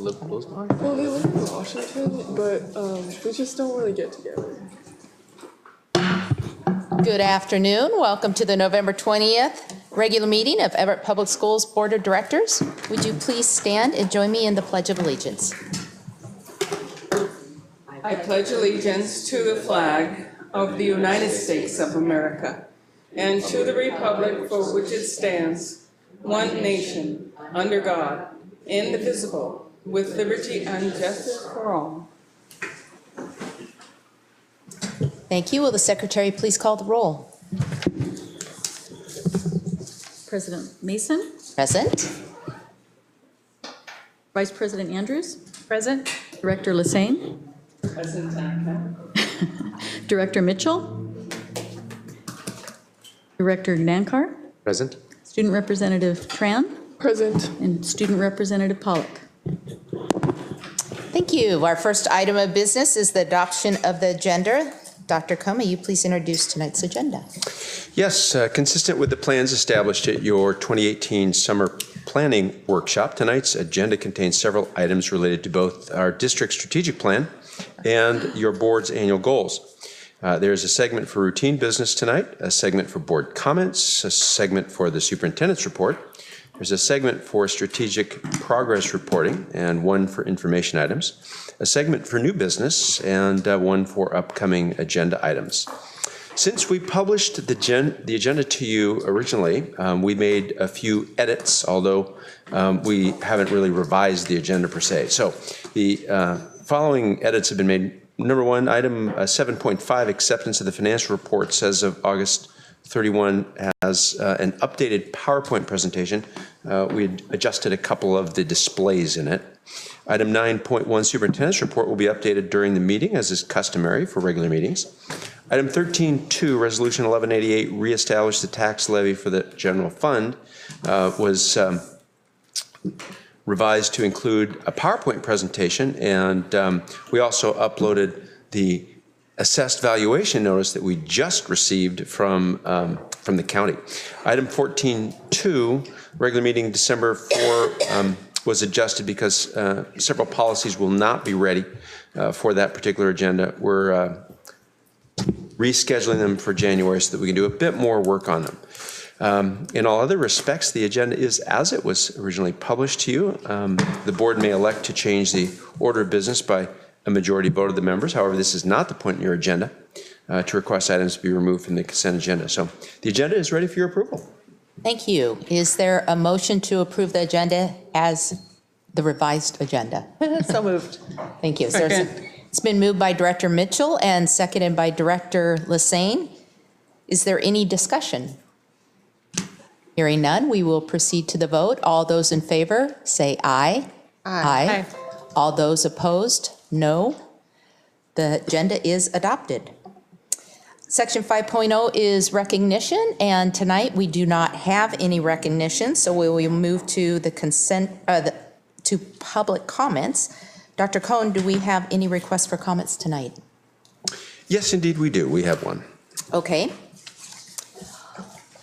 live close by? Well, they live in Washington, but we just don't really get together. Good afternoon. Welcome to the November 20th regular meeting of Everett Public Schools Board of Directors. Would you please stand and join me in the Pledge of Allegiance? I pledge allegiance to the flag of the United States of America and to the republic for which it stands, one nation, under God, indivisible, with liberty and justice for all. Thank you. Will the Secretary please call the roll? President Mason. Present. Vice President Andrews. Present. Director Lassane. Present and Director Mitchell. Director Nankar. Present. Student Representative Tran. Present. And Student Representative Pollock. Thank you. Our first item of business is the adoption of the agenda. Dr. Coe, may you please introduce tonight's agenda? Yes, consistent with the plans established at your 2018 summer planning workshop, tonight's agenda contains several items related to both our district strategic plan and your board's annual goals. There's a segment for routine business tonight, a segment for board comments, a segment for the superintendent's report. There's a segment for strategic progress reporting and one for information items, a segment for new business, and one for upcoming agenda items. Since we published the agenda to you originally, we made a few edits, although we haven't really revised the agenda per se. So the following edits have been made. Number one, item 7.5, acceptance of the financial reports as of August 31 has an updated PowerPoint presentation. We had adjusted a couple of the displays in it. Item 9.1, superintendent's report will be updated during the meeting, as is customary for regular meetings. Item 13.2, resolution 1188, reestablish the tax levy for the general fund, was revised to include a PowerPoint presentation, and we also uploaded the assessed valuation notice that we just received from the county. Item 14.2, regular meeting December 4, was adjusted because several policies will not be ready for that particular agenda. We're rescheduling them for January so that we can do a bit more work on them. In all other respects, the agenda is as it was originally published to you. The board may elect to change the order of business by a majority vote of the members. However, this is not the point in your agenda to request items to be removed from the consent agenda. So the agenda is ready for your approval. Thank you. Is there a motion to approve the agenda as the revised agenda? So moved. Thank you. Second. It's been moved by Director Mitchell and seconded by Director Lassane. Is there any discussion? Hearing none, we will proceed to the vote. All those in favor, say aye. Aye. All those opposed, no. The agenda is adopted. Section 5.0 is recognition, and tonight we do not have any recognition, so we will move to the consent, to public comments. Dr. Cohn, do we have any requests for comments tonight? Yes, indeed we do. We have one. Okay.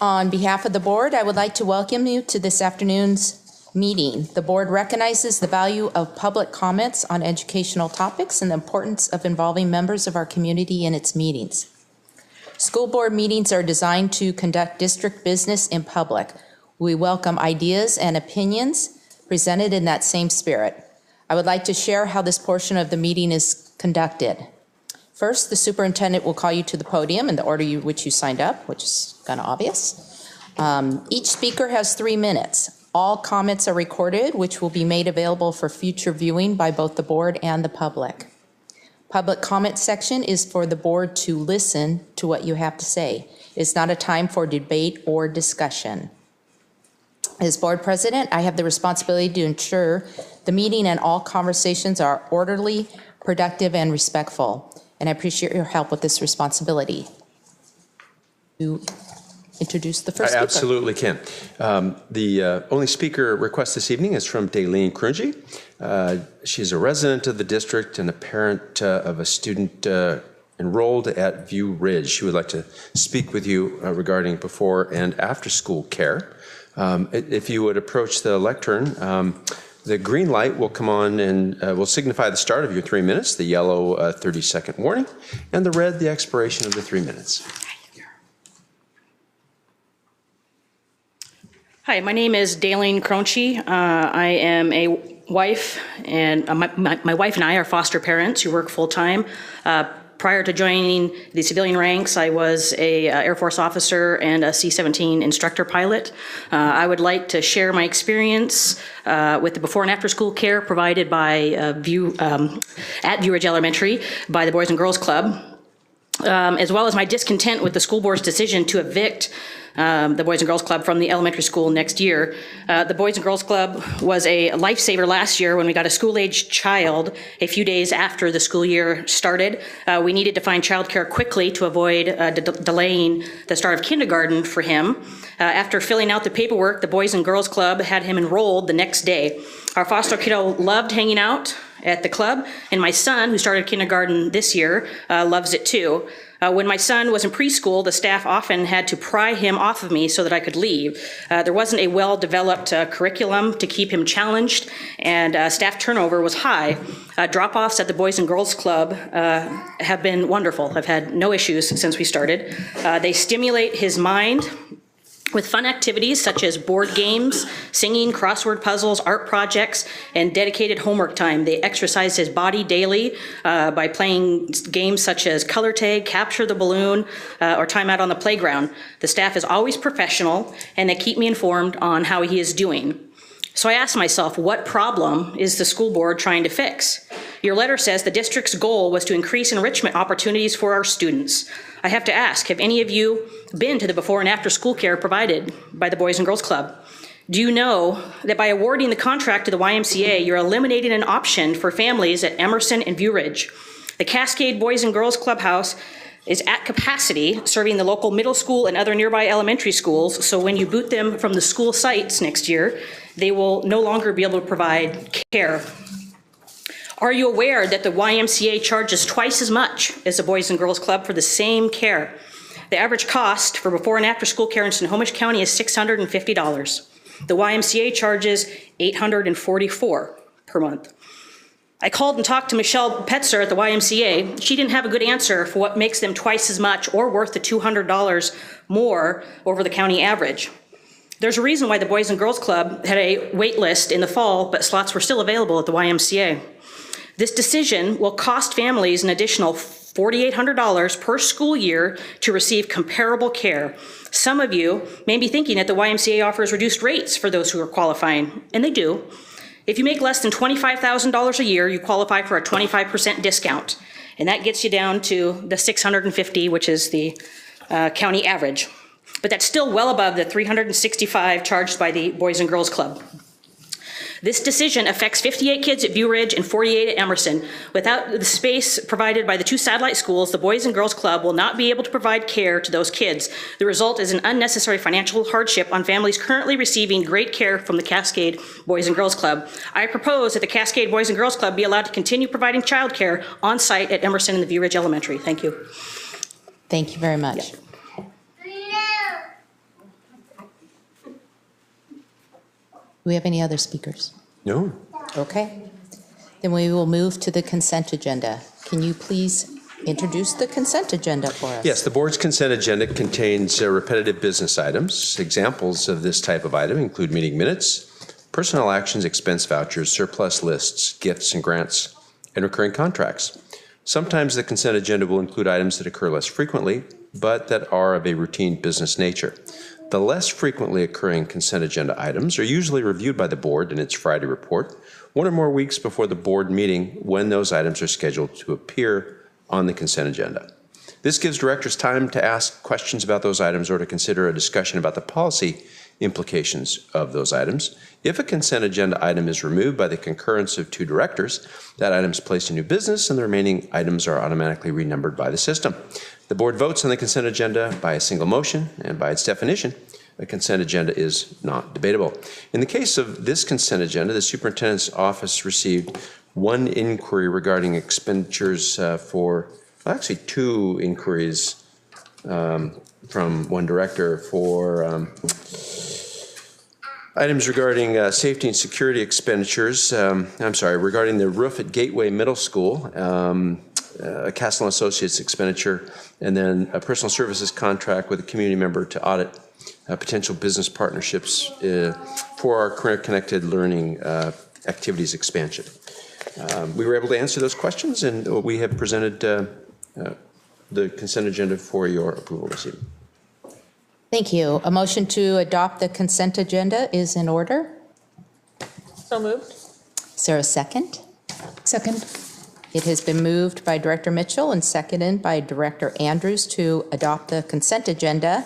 On behalf of the board, I would like to welcome you to this afternoon's meeting. The board recognizes the value of public comments on educational topics and the importance of involving members of our community in its meetings. School board meetings are designed to conduct district business in public. We welcome ideas and opinions presented in that same spirit. I would like to share how this portion of the meeting is conducted. First, the superintendent will call you to the podium in the order which you signed up, which is kind of obvious. Each speaker has 3 minutes. All comments are recorded, which will be made available for future viewing by both the board and the public. Public comment section is for the board to listen to what you have to say. It's not a time for debate or discussion. As board president, I have the responsibility to ensure the meeting and all conversations are orderly, productive, and respectful. And I appreciate your help with this responsibility. You introduce the first speaker. I absolutely can. The only speaker request this evening is from Daylene Krunji. She's a resident of the district and a parent of a student enrolled at View Ridge. She would like to speak with you regarding before and after school care. If you would approach the lectern, The green light will come on and will signify the start of your 3 minutes, the yellow 30-second warning, and the red the expiration of the 3 minutes. Hi, my name is Daleen Cronchi. I am a wife, and my wife and I are foster parents who work full-time. Prior to joining the civilian ranks, I was a Air Force officer and a C-17 instructor pilot. I would like to share my experience with the before and after school care provided by at View Ridge Elementary by the Boys and Girls Club, as well as my discontent with the school board's decision to evict the Boys and Girls Club from the elementary school next year. The Boys and Girls Club was a lifesaver last year when we got a school-aged child a few days after the school year started. We needed to find childcare quickly to avoid delaying the start of kindergarten for him. After filling out the paperwork, the Boys and Girls Club had him enrolled the next day. Our foster kiddo loved hanging out at the club, and my son, who started kindergarten this year, loves it too. When my son was in preschool, the staff often had to pry him off of me so that I could leave. There wasn't a well-developed curriculum to keep him challenged, and staff turnover was high. Drop-offs at the Boys and Girls Club have been wonderful. I've had no issues since we started. They stimulate his mind with fun activities such as board games, singing, crossword puzzles, art projects, and dedicated homework time. They exercise his body daily by playing games such as color tag, capture the balloon, or time out on the playground. The staff is always professional, and they keep me informed on how he is doing. So I asked myself, what problem is the school board trying to fix? Your letter says the district's goal was to increase enrichment opportunities for our students. I have to ask, have any of you been to the before and after school care provided by the Boys and Girls Club? Do you know that by awarding the contract to the YMCA, you're eliminating an option for families at Emerson and View Ridge? The Cascade Boys and Girls Clubhouse is at capacity, serving the local middle school and other nearby elementary schools, so when you boot them from the school sites next year, they will no longer be able to provide care. Are you aware that the YMCA charges twice as much as the Boys and Girls Club for the same care? The average cost for before and after school care in Snohomish County is $650. The YMCA charges $844 per month. I called and talked to Michelle Petzer at the YMCA. She didn't have a good answer for what makes them twice as much or worth the $200 more over the county average. There's a reason why the Boys and Girls Club had a wait list in the fall, but slots were still available at the YMCA. This decision will cost families an additional $4,800 per school year to receive comparable care. Some of you may be thinking that the YMCA offers reduced rates for those who are qualifying, and they do. If you make less than $25,000 a year, you qualify for a 25% discount, and that gets you down to the $650, which is the county average. But that's still well above the $365 charged by the Boys and Girls Club. This decision affects 58 kids at View Ridge and 48 at Emerson. Without the space provided by the two satellite schools, the Boys and Girls Club will not be able to provide care to those kids. The result is an unnecessary financial hardship on families currently receiving great care from the Cascade Boys and Girls Club. I propose that the Cascade Boys and Girls Club be allowed to continue providing childcare on site at Emerson and the View Ridge Elementary. Thank you. Thank you very much. Yeah. Do we have any other speakers? No. Okay. Then we will move to the consent agenda. Can you please introduce the consent agenda for us? Yes, the board's consent agenda contains repetitive business items. Examples of this type of item include meeting minutes, personnel actions, expense vouchers, surplus lists, gifts and grants, and recurring contracts. Sometimes the consent agenda will include items that occur less frequently, but that are of a routine business nature. The less frequently occurring consent agenda items are usually reviewed by the board in its Friday report, 1 or more weeks before the board meeting when those items are scheduled to appear on the consent agenda. This gives directors time to ask questions about those items or to consider a discussion about the policy implications of those items. If a consent agenda item is removed by the concurrence of 2 directors, that item is placed in new business and the remaining items are automatically renumbered by the system. The board votes on the consent agenda by a single motion, and by its definition, a consent agenda is not debatable. In the case of this consent agenda, the superintendent's office received 1 inquiry regarding expenditures for, well, actually 2 inquiries from 1 director for Items regarding safety and security expenditures, regarding the roof at Gateway Middle School, a Castle Associates expenditure, and then a personal services contract with a community member to audit potential business partnerships for our career-connected learning activities expansion. We were able to answer those questions, and we have presented the consent agenda for your approval this evening. Thank you. A motion to adopt the consent agenda is in order. So moved. Is there a second? Second. It has been moved by Director Mitchell and seconded by Director Andrews to adopt the consent agenda.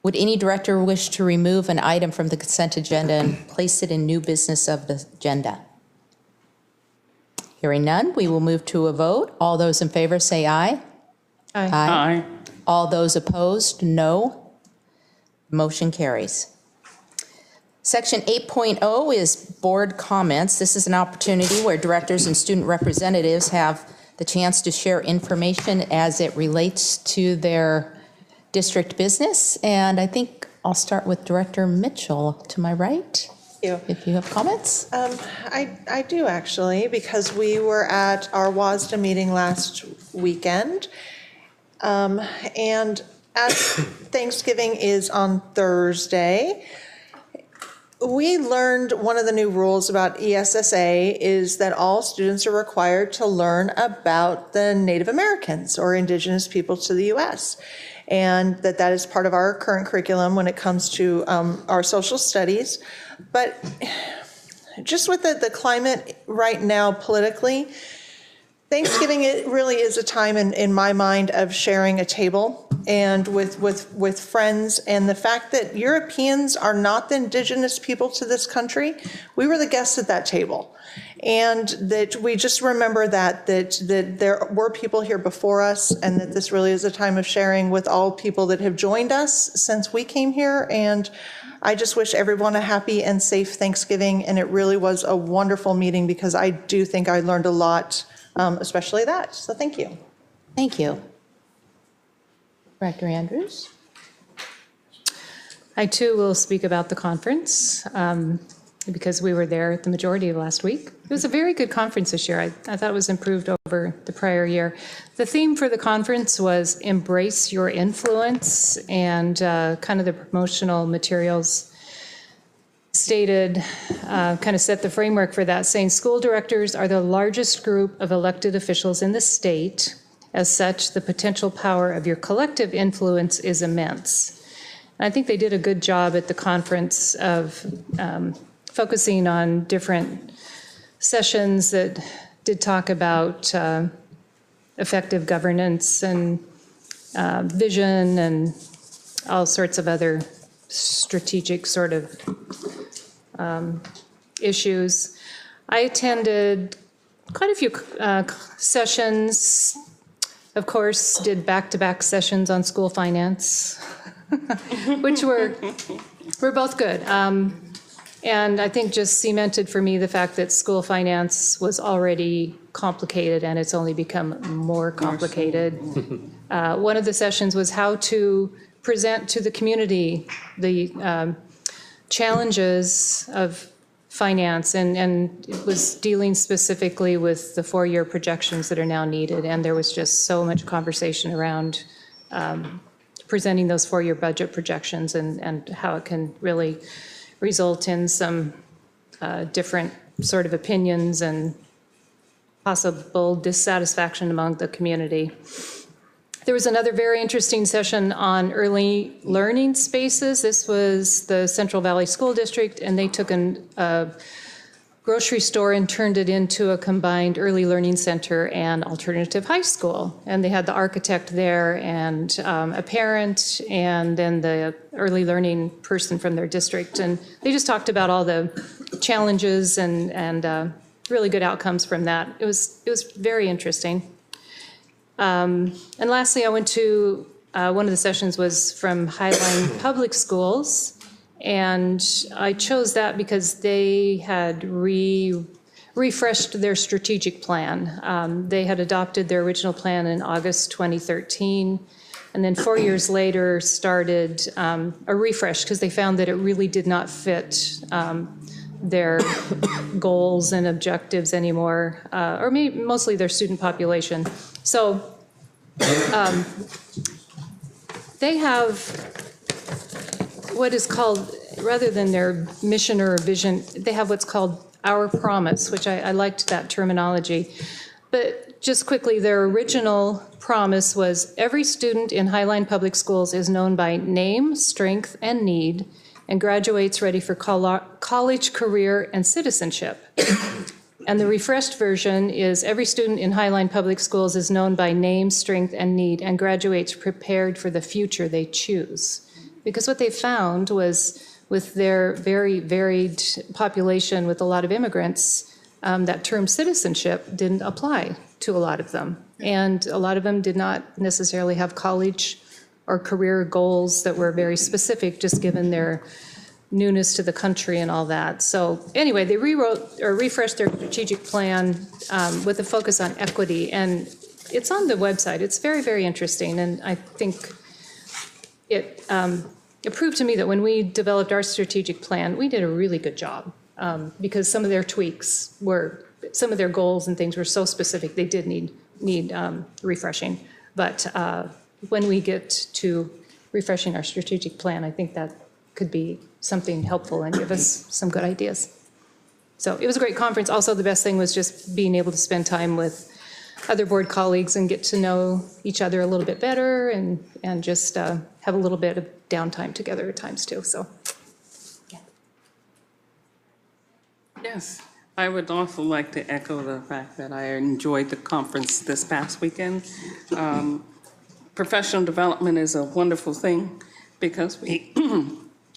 Would any director wish to remove an item from the consent agenda and place it in new business of the agenda? Hearing none, we will move to a vote. All those in favor say aye. Aye. Aye. All those opposed, no. Motion carries. Section 8.0 is board comments. This is an opportunity where directors and student representatives have the chance to share information as it relates to their district business. And I think I'll start with Director Mitchell to my right, if you have comments. I do actually, because we were at our WASDA meeting last weekend. And as Thanksgiving is on Thursday, we learned one of the new rules about ESSA is that all students are required to learn about the Native Americans or indigenous people to the U.S. And that is part of our current curriculum when it comes to our social studies. But just with the climate right now politically, Thanksgiving, it really is a time in my mind of sharing a table and with friends, and the fact that Europeans are not the indigenous people to this country. We were the guests at that table, and that we just remember that there were people here before us, and that this really is a time of sharing with all people that have joined us since we came here. And I just wish everyone a happy and safe Thanksgiving, and it really was a wonderful meeting because I do think I learned a lot. Especially that. So thank you. Thank you. Director Andrews? I too will speak about the conference because we were there the majority of last week. It was a very good conference this year. I thought it was improved over the prior year. The theme for the conference was embrace your influence, and kind of the promotional materials stated, kind of set the framework for that, saying school directors are the largest group of elected officials in the state. As such, the potential power of your collective influence is immense. And I think they did a good job at the conference of focusing on different sessions that did talk about effective governance and vision and all sorts of other strategic sort of issues. I attended quite a few sessions, of course, did back-to-back sessions on school finance, which were both good. And I think just cemented for me the fact that school finance was already complicated and it's only become more complicated. One of the sessions was how to present to the community the challenges of finance, and it was dealing specifically with the four-year projections that are now needed, and there was just so much conversation around presenting those four-year budget projections and how it can really result in some different sort of opinions and possible dissatisfaction among the community. There was another very interesting session on early learning spaces. This was the Central Valley School District, and they took a grocery store and turned it into a combined early learning center and alternative high school. And they had the architect there and a parent and then the early learning person from their district. And they just talked about all the challenges and really good outcomes from that. It was very interesting. And lastly, I went to, one of the sessions was from Highline Public Schools, and I chose that because they had refreshed their strategic plan. They had adopted their original plan in August 2013. And then 4 years later, started a refresh because they found that it really did not fit their goals and objectives anymore, or mostly their student population. So they have what is called, rather than their mission or vision, they have what's called Our Promise, which I liked that terminology. But just quickly, their original promise was every student in Highline Public Schools is known by name, strength, and need, and graduates ready for college, career, and citizenship. And the refreshed version is every student in Highline Public Schools is known by name, strength, and need, and graduates prepared for the future they choose. Because what they found was with their very varied population with a lot of immigrants, that term citizenship didn't apply to a lot of them. And a lot of them did not necessarily have college or career goals that were very specific, just given their newness to the country and all that. So anyway, they rewrote or refreshed their strategic plan with a focus on equity. And it's on the website. It's very, very interesting. And I think it proved to me that when we developed our strategic plan, we did a really good job. Because some of their tweaks were, some of their goals and things were so specific, they did need refreshing. But when we get to refreshing our strategic plan, I think that could be something helpful and give us some good ideas. So it was a great conference. Also, the best thing was just being able to spend time with other board colleagues and get to know each other a little bit better and just have a little bit of downtime together at times too. So. Yes, I would also like to echo the fact that I enjoyed the conference this past weekend. Professional development is a wonderful thing because we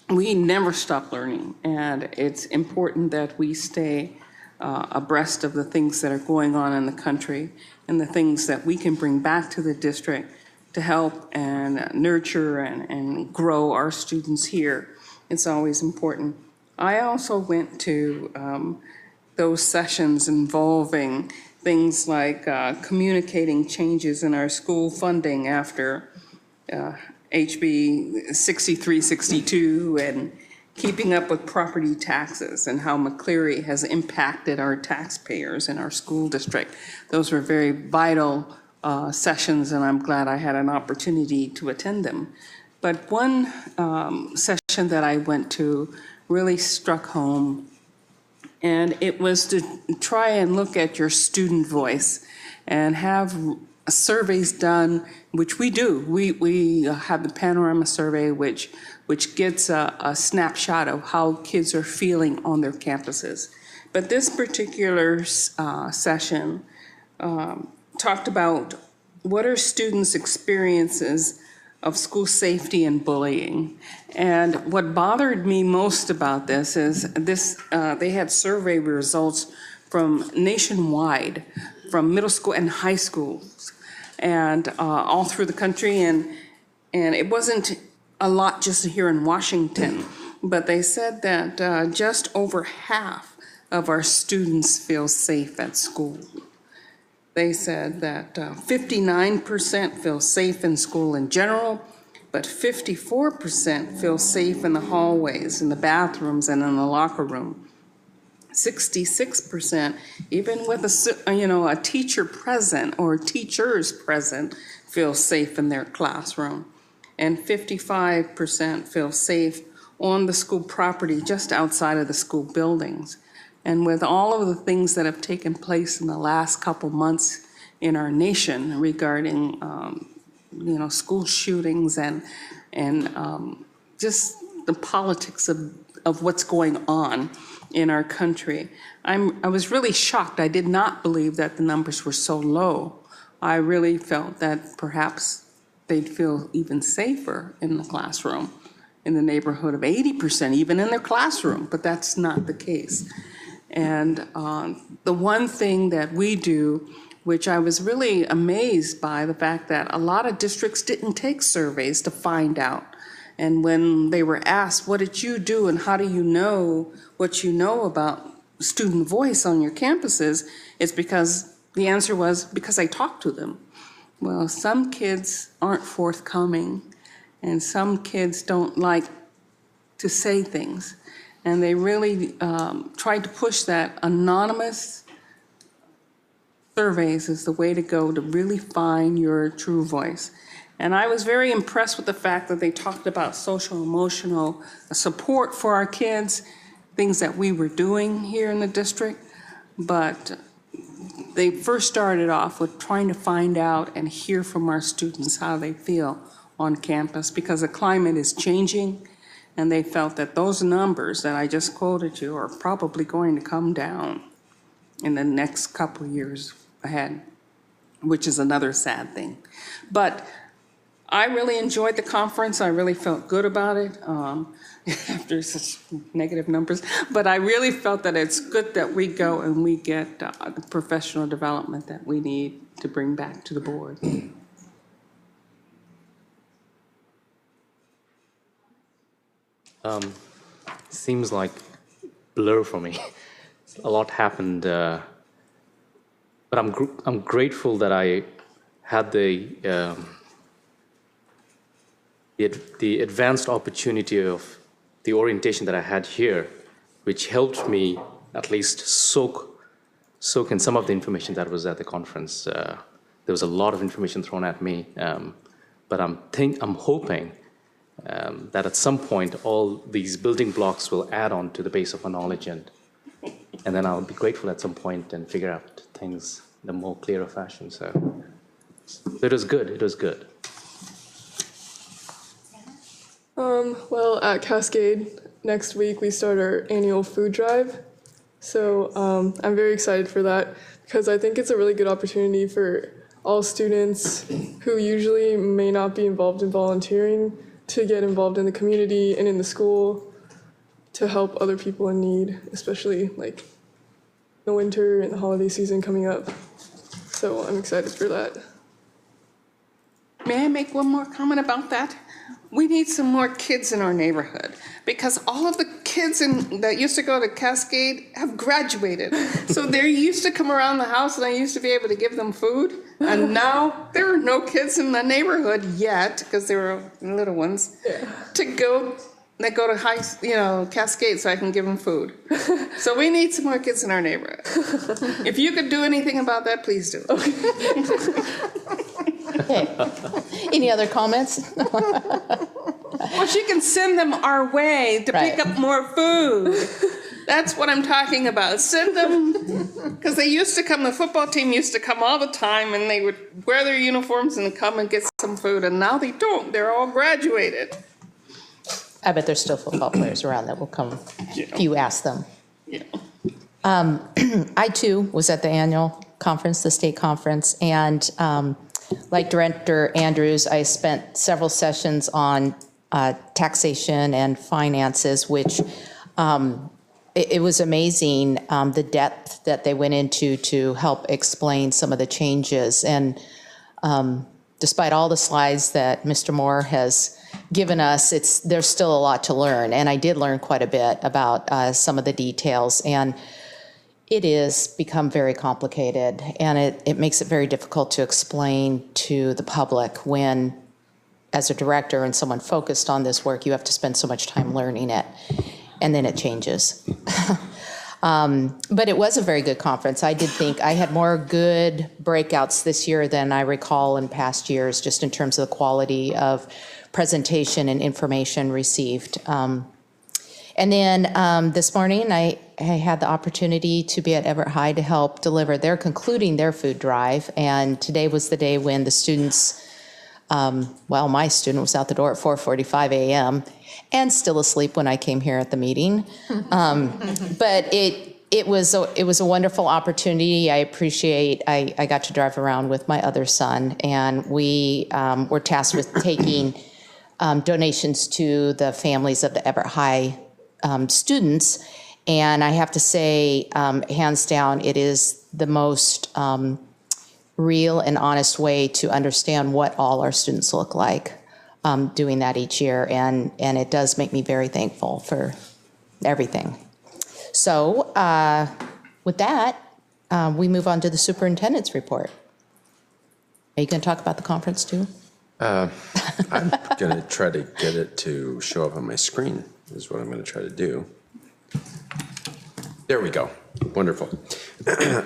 we never stop learning, and it's important that we stay abreast of the things that are going on in the country and the things that we can bring back to the district to help and nurture and grow our students here. It's always important. I also went to those sessions involving things like communicating changes in our school funding after HB 6362 and keeping up with property taxes and how McCleary has impacted our taxpayers in our school district. Those were very vital sessions, and I'm glad I had an opportunity to attend them. But one session that I went to really struck home, and it was to try and look at your student voice and have surveys done, which we do. We have the panorama survey, which gets a snapshot of how kids are feeling on their campuses. But this particular session talked about what are students' experiences of school safety and bullying. And what bothered me most about this is they had survey results from nationwide, from middle school and high schools, and all through the country. And it wasn't a lot just here in Washington, but they said that just over half of our students feel safe at school. They said that 59% feel safe in school in general, but 54% feel safe in the hallways, in the bathrooms, and in the locker room. 66%, even with a teacher present or teachers present, feel safe in their classroom. And 55% feel safe on the school property, just outside of the school buildings. And with all of the things that have taken place in the last couple months in our nation regarding, school shootings and just the politics of what's going on in our country, I was really shocked. I did not believe that the numbers were so low. I really felt that perhaps they'd feel even safer in the classroom, in the neighborhood of 80%, even in their classroom, but that's not the case. And the one thing that we do, which I was really amazed by, the fact that a lot of districts didn't take surveys to find out. And when they were asked, what did you do and how do you know what you know about student voice on your campuses, it's because the answer was, because I talked to them. Well, some kids aren't forthcoming, and some kids don't like to say things. And they really tried to push that anonymous surveys is the way to go to really find your true voice. And I was very impressed with the fact that they talked about social emotional support for our kids, things that we were doing here in the district. But they first started off with trying to find out and hear from our students how they feel on campus, because the climate is changing, and they felt that those numbers that I just quoted you are probably going to come down in the next couple years ahead, which is another sad thing. But I really enjoyed the conference. I really felt good about it after such negative numbers. But I really felt that it's good that we go and we get the professional development that we need to bring back to the board. Seems like blur for me. A lot happened, but I'm grateful that I had the advanced opportunity of the orientation that I had here, which helped me at least soak in some of the information that was at the conference. There was a lot of information thrown at me, but I'm hoping that at some point all these building blocks will add on to the base of our knowledge, and then I'll be grateful at some point and figure out things in a more clearer fashion. So it was good. It was good. Well, at Cascade, next week we start our annual food drive. So I'm very excited for that, because I think it's a really good opportunity for all students who usually may not be involved in volunteering to get involved in the community and in the school to help other people in need, especially like the winter and the holiday season coming up. So I'm excited for that. May I make one more comment about that? We need some more kids in our neighborhood, because all of the kids that used to go to Cascade have graduated. So they used to come around the house and I used to be able to give them food. And now there are no kids in the neighborhood yet, because they were little ones, that go to Cascade so I can give them food. So we need some more kids in our neighborhood. If you could do anything about that, please do. Okay. Any other comments? Well, she can send them our way to pick up more food. That's what I'm talking about. Send them, because they used to come, the football team used to come all the time, and they would wear their uniforms and come and get some food, and now they don't. They're all graduated. I bet there's still football players around that will come if you ask them. Yeah. I too was at the annual conference, the state conference, and like Director Andrews, I spent several sessions on taxation and finances, which it was amazing the depth that they went into to help explain some of the changes. And despite all the slides that Mr. Moore has given us, there's still a lot to learn. And I did learn quite a bit about some of the details. And it is become very complicated, and it makes it very difficult to explain to the public when, as a director and someone focused on this work, you have to spend so much time learning it, and then it changes. But it was a very good conference. I did think I had more good breakouts this year than I recall in past years, just in terms of the quality of presentation and information received. And then this morning, I had the opportunity to be at Everett High to help deliver. They're concluding their food drive, and today was the day when the students, my student was out the door at 4:45 a.m. and still asleep when I came here at the meeting. But it was a wonderful opportunity. I appreciate. I got to drive around with my other son, and we were tasked with taking donations to the families of the Everett High students, and I have to say, hands down, it is the most real and honest way to understand what all our students look like doing that each year, and it does make me very thankful for everything. So with that, we move on to the superintendent's report. Are you going to talk about the conference too? I'm going to try to get it to show up on my screen, is what I'm going to try to do. There we go. Wonderful.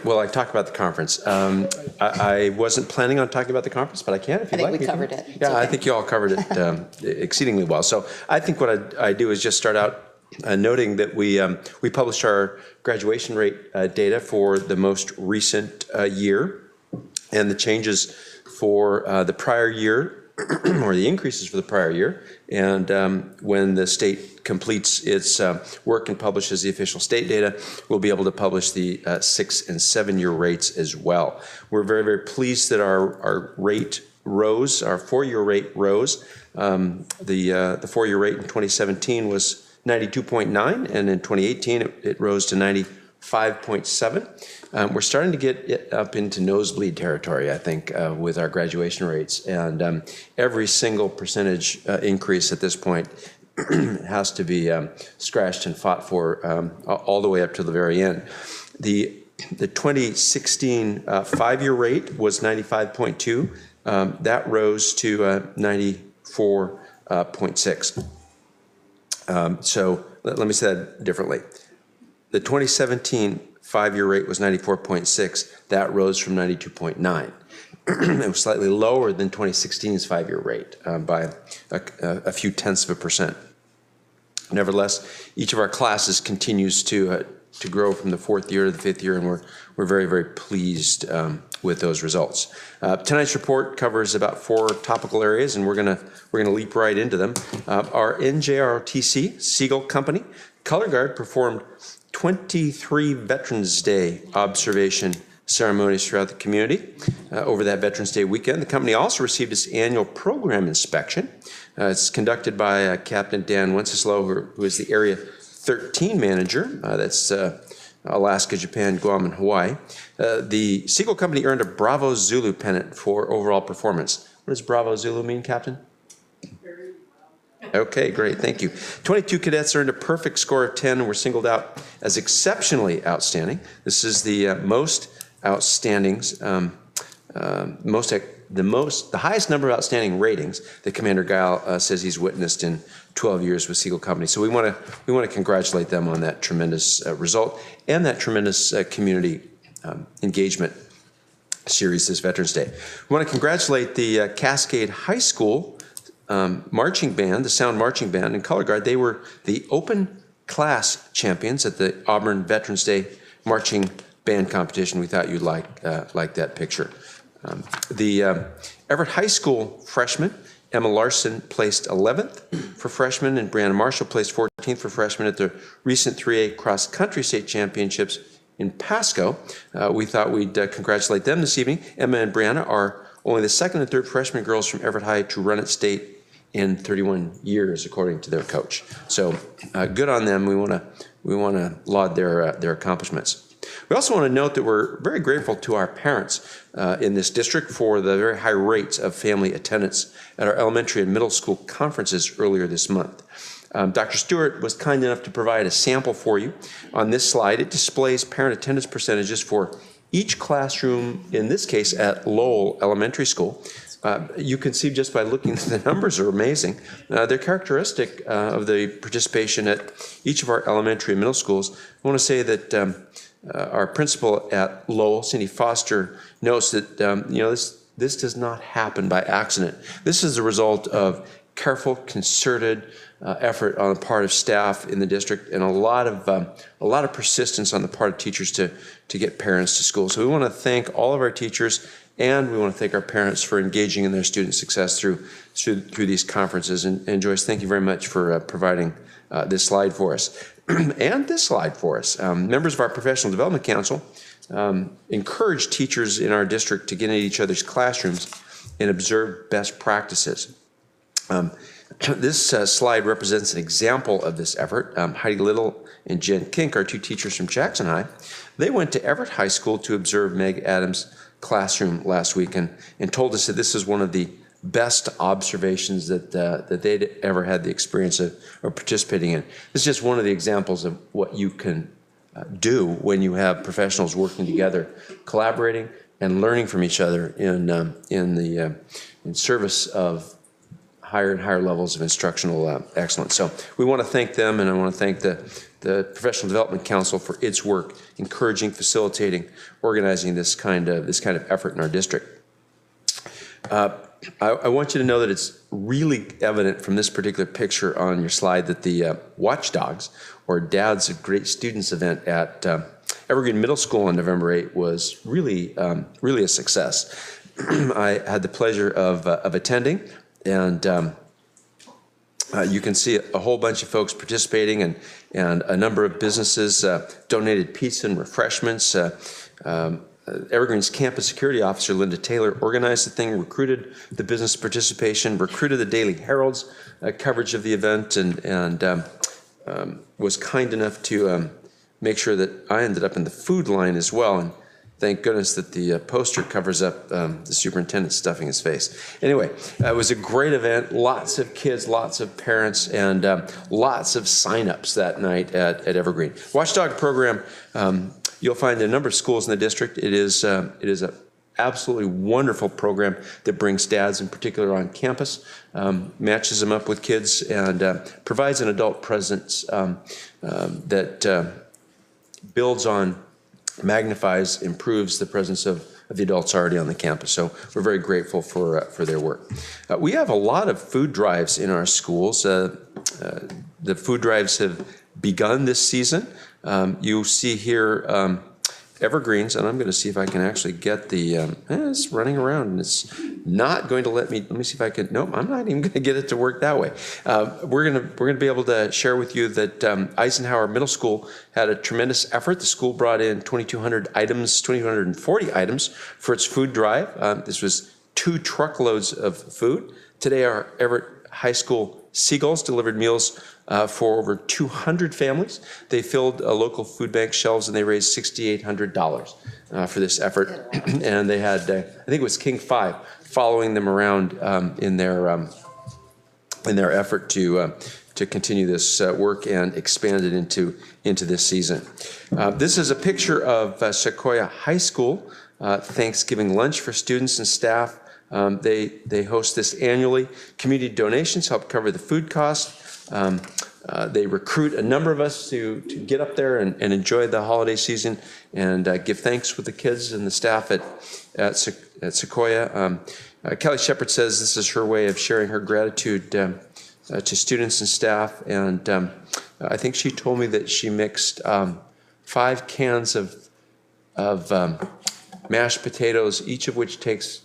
Well, I talked about the conference. I wasn't planning on talking about the conference, but I can if you'd like. I think we covered it. Yeah, I think you all covered it exceedingly well. So I think what I do is just start out noting that we published our graduation rate data for the most recent year, and the changes for the prior year, or the increases for the prior year. And when the state completes its work and publishes the official state data, we'll be able to publish the 6 and 7 year rates as well. We're very, very pleased that our rate rose, our 4-year rate rose. The 4-year rate in 2017 was 92.9, and in 2018 it rose to 95.7. We're starting to get it up into nosebleed territory, I think, with our graduation rates, and every single percentage increase at this point has to be scratched and fought for all the way up to the very end. The 2016 5-year rate was 95.2. That rose to 94.6. So let me say that differently. The 2017 5-year rate was 94.6. That rose from 92.9. It was slightly lower than 2016's 5-year rate by a few tenths of a percent. Nevertheless, each of our classes continues to grow from the 4th year to the 5th year, and we're very, very pleased with those results. Tonight's report covers about 4 topical areas, and we're gonna leap right into them. Our NJROTC Siegel Company Color Guard performed 23 Veterans Day observation ceremonies throughout the community over that Veterans Day weekend. The company also received its annual program inspection. It's conducted by Captain Dan Wenceslau, who is the Area 13 manager. That's Alaska, Japan, Guam, and Hawaii. The Siegel Company earned a Bravo Zulu pennant for overall performance. What does Bravo Zulu mean, Captain? Okay, great, thank you. 22 cadets earned a perfect score of 10 and were singled out as exceptionally outstanding. This is the most outstandings, the highest number of outstanding ratings that Commander Guile says he's witnessed in 12 years with Siegel Company. So we want to congratulate them on that tremendous result and that tremendous community engagement series this Veterans Day. We want to congratulate the Cascade High School marching band, the Sound Marching Band and Color Guard. They were the open class champions at the Auburn Veterans Day marching band competition. We thought you'd like that picture. The Everett High School freshman Emma Larson placed 11th for freshmen, and Brianna Marshall placed 14th for freshmen at the recent 3A cross country state championships in Pasco. We thought we'd congratulate them this evening. Emma and Brianna are only the 2nd and 3rd freshman girls from Everett High to run at state in 31 years, according to their coach. So good on them. We want to laud their accomplishments. We also want to note that we're very grateful to our parents in this district for the very high rates of family attendance at our elementary and middle school conferences earlier this month. Dr. Stewart was kind enough to provide a sample for you. On this slide, it displays parent attendance percentages for each classroom, in this case at Lowell Elementary School. You can see just by looking, the numbers are amazing. They're characteristic of the participation at each of our elementary and middle schools. I want to say that our principal at Lowell, Cindy Foster, notes that this does not happen by accident. This is the result of careful, concerted effort on the part of staff in the district, and a lot of persistence on the part of teachers to get parents to school. So we want to thank all of our teachers, and we want to thank our parents for engaging in their student success through these conferences. And Joyce, thank you very much for providing this slide for us. And this slide for us. Members of our Professional Development Council encourage teachers in our district to get into each other's classrooms and observe best practices. This slide represents an example of this effort. Heidi Little and Jen Kink, our 2 teachers from Jackson High, they went to Everett High School to observe Meg Adams' classroom last week and told us that this is one of the best observations that they'd ever had the experience of participating in. This is just one of the examples of what you can do when you have professionals working together, collaborating, and learning from each other in service of higher and higher levels of instructional excellence. So we want to thank them, and I want to thank the Professional Development Council for its work, encouraging, facilitating, organizing this kind of effort in our district. I want you to know that it's really evident from this particular picture on your slide that the Watchdogs, or Dads of Great Students event at Evergreen Middle School on November 8 was really a success. I had the pleasure of attending, and you can see a whole bunch of folks participating, and a number of businesses donated pizza and refreshments. Evergreen's campus security officer, Linda Taylor, organized the thing, recruited the business participation, recruited the Daily Herald's coverage of the event, and was kind enough to make sure that I ended up in the food line as well. And thank goodness that the poster covers up the superintendent stuffing his face. Anyway, it was a great event. Lots of kids, lots of parents, and lots of signups that night at Evergreen. Watchdog program, you'll find a number of schools in the district. It is an absolutely wonderful program that brings dads in particular on campus, matches them up with kids, and provides an adult presence that builds on, magnifies, improves the presence of the adults already on the campus. So we're very grateful for their work. We have a lot of food drives in our schools. The food drives have begun this season. You see here Evergreens, and I'm going to see if I can actually get the, it's running around and it's not going to let me see if I can, nope, I'm not even going to get it to work that way. We're going to be able to share with you that Eisenhower Middle School had a tremendous effort. The school brought in 2,240 items for its food drive. This was 2 truckloads of food. Today, our Everett High School Seagulls delivered meals for over 200 families. They filled local food bank shelves, and they raised $6,800 for this effort. And they had, I think it was King 5, following them around in their effort to continue this work and expand it into this season. This is a picture of Sequoia High School Thanksgiving lunch for students and staff. They host this annually. Community donations help cover the food costs. They recruit a number of us to get up there and enjoy the holiday season and give thanks with the kids and the staff at Sequoia. Kelly Shepard says this is her way of sharing her gratitude to students and staff. And I think she told me that she mixed 5 cans of mashed potatoes, each of which takes,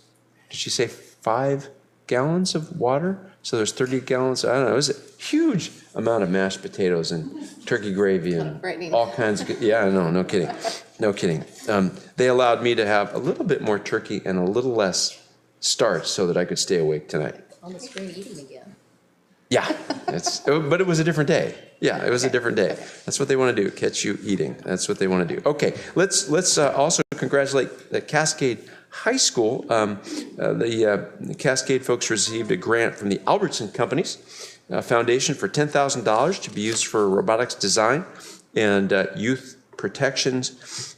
did she say 5 gallons of water? So there's 30 gallons. I don't know. It was a huge amount of mashed potatoes and turkey gravy and all kinds of good. Yeah, no kidding. No kidding. They allowed me to have a little bit more turkey and a little less starch so that I could stay awake tonight. On the screen eating again. Yeah, but it was a different day. Yeah, it was a different day. That's what they want to do, catch you eating. That's what they want to do. Okay, let's also congratulate the Cascade High School. The Cascade folks received a grant from the Albertson Companies Foundation for $10,000 to be used for robotics design and youth protections,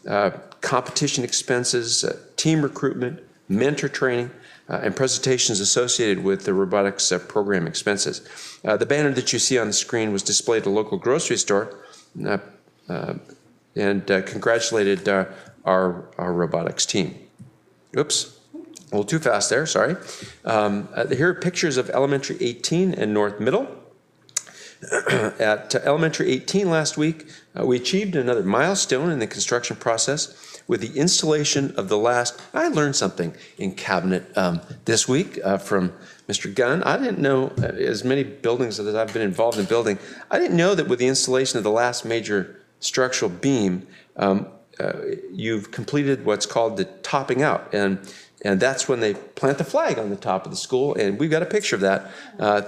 competition expenses, team recruitment, mentor training, and presentations associated with the robotics program expenses. The banner that you see on the screen was displayed at a local grocery store and congratulated our robotics team. Oops, a little too fast there, sorry. Here are pictures of Elementary 18 and North Middle. At Elementary 18 last week, we achieved another milestone in the construction process with the installation of the last, I learned something in cabinet this week from Mr. Gunn. I didn't know, as many buildings as I've been involved in building, I didn't know that with the installation of the last major structural beam, you've completed what's called the topping out. And that's when they plant the flag on the top of the school. And we've got a picture of that,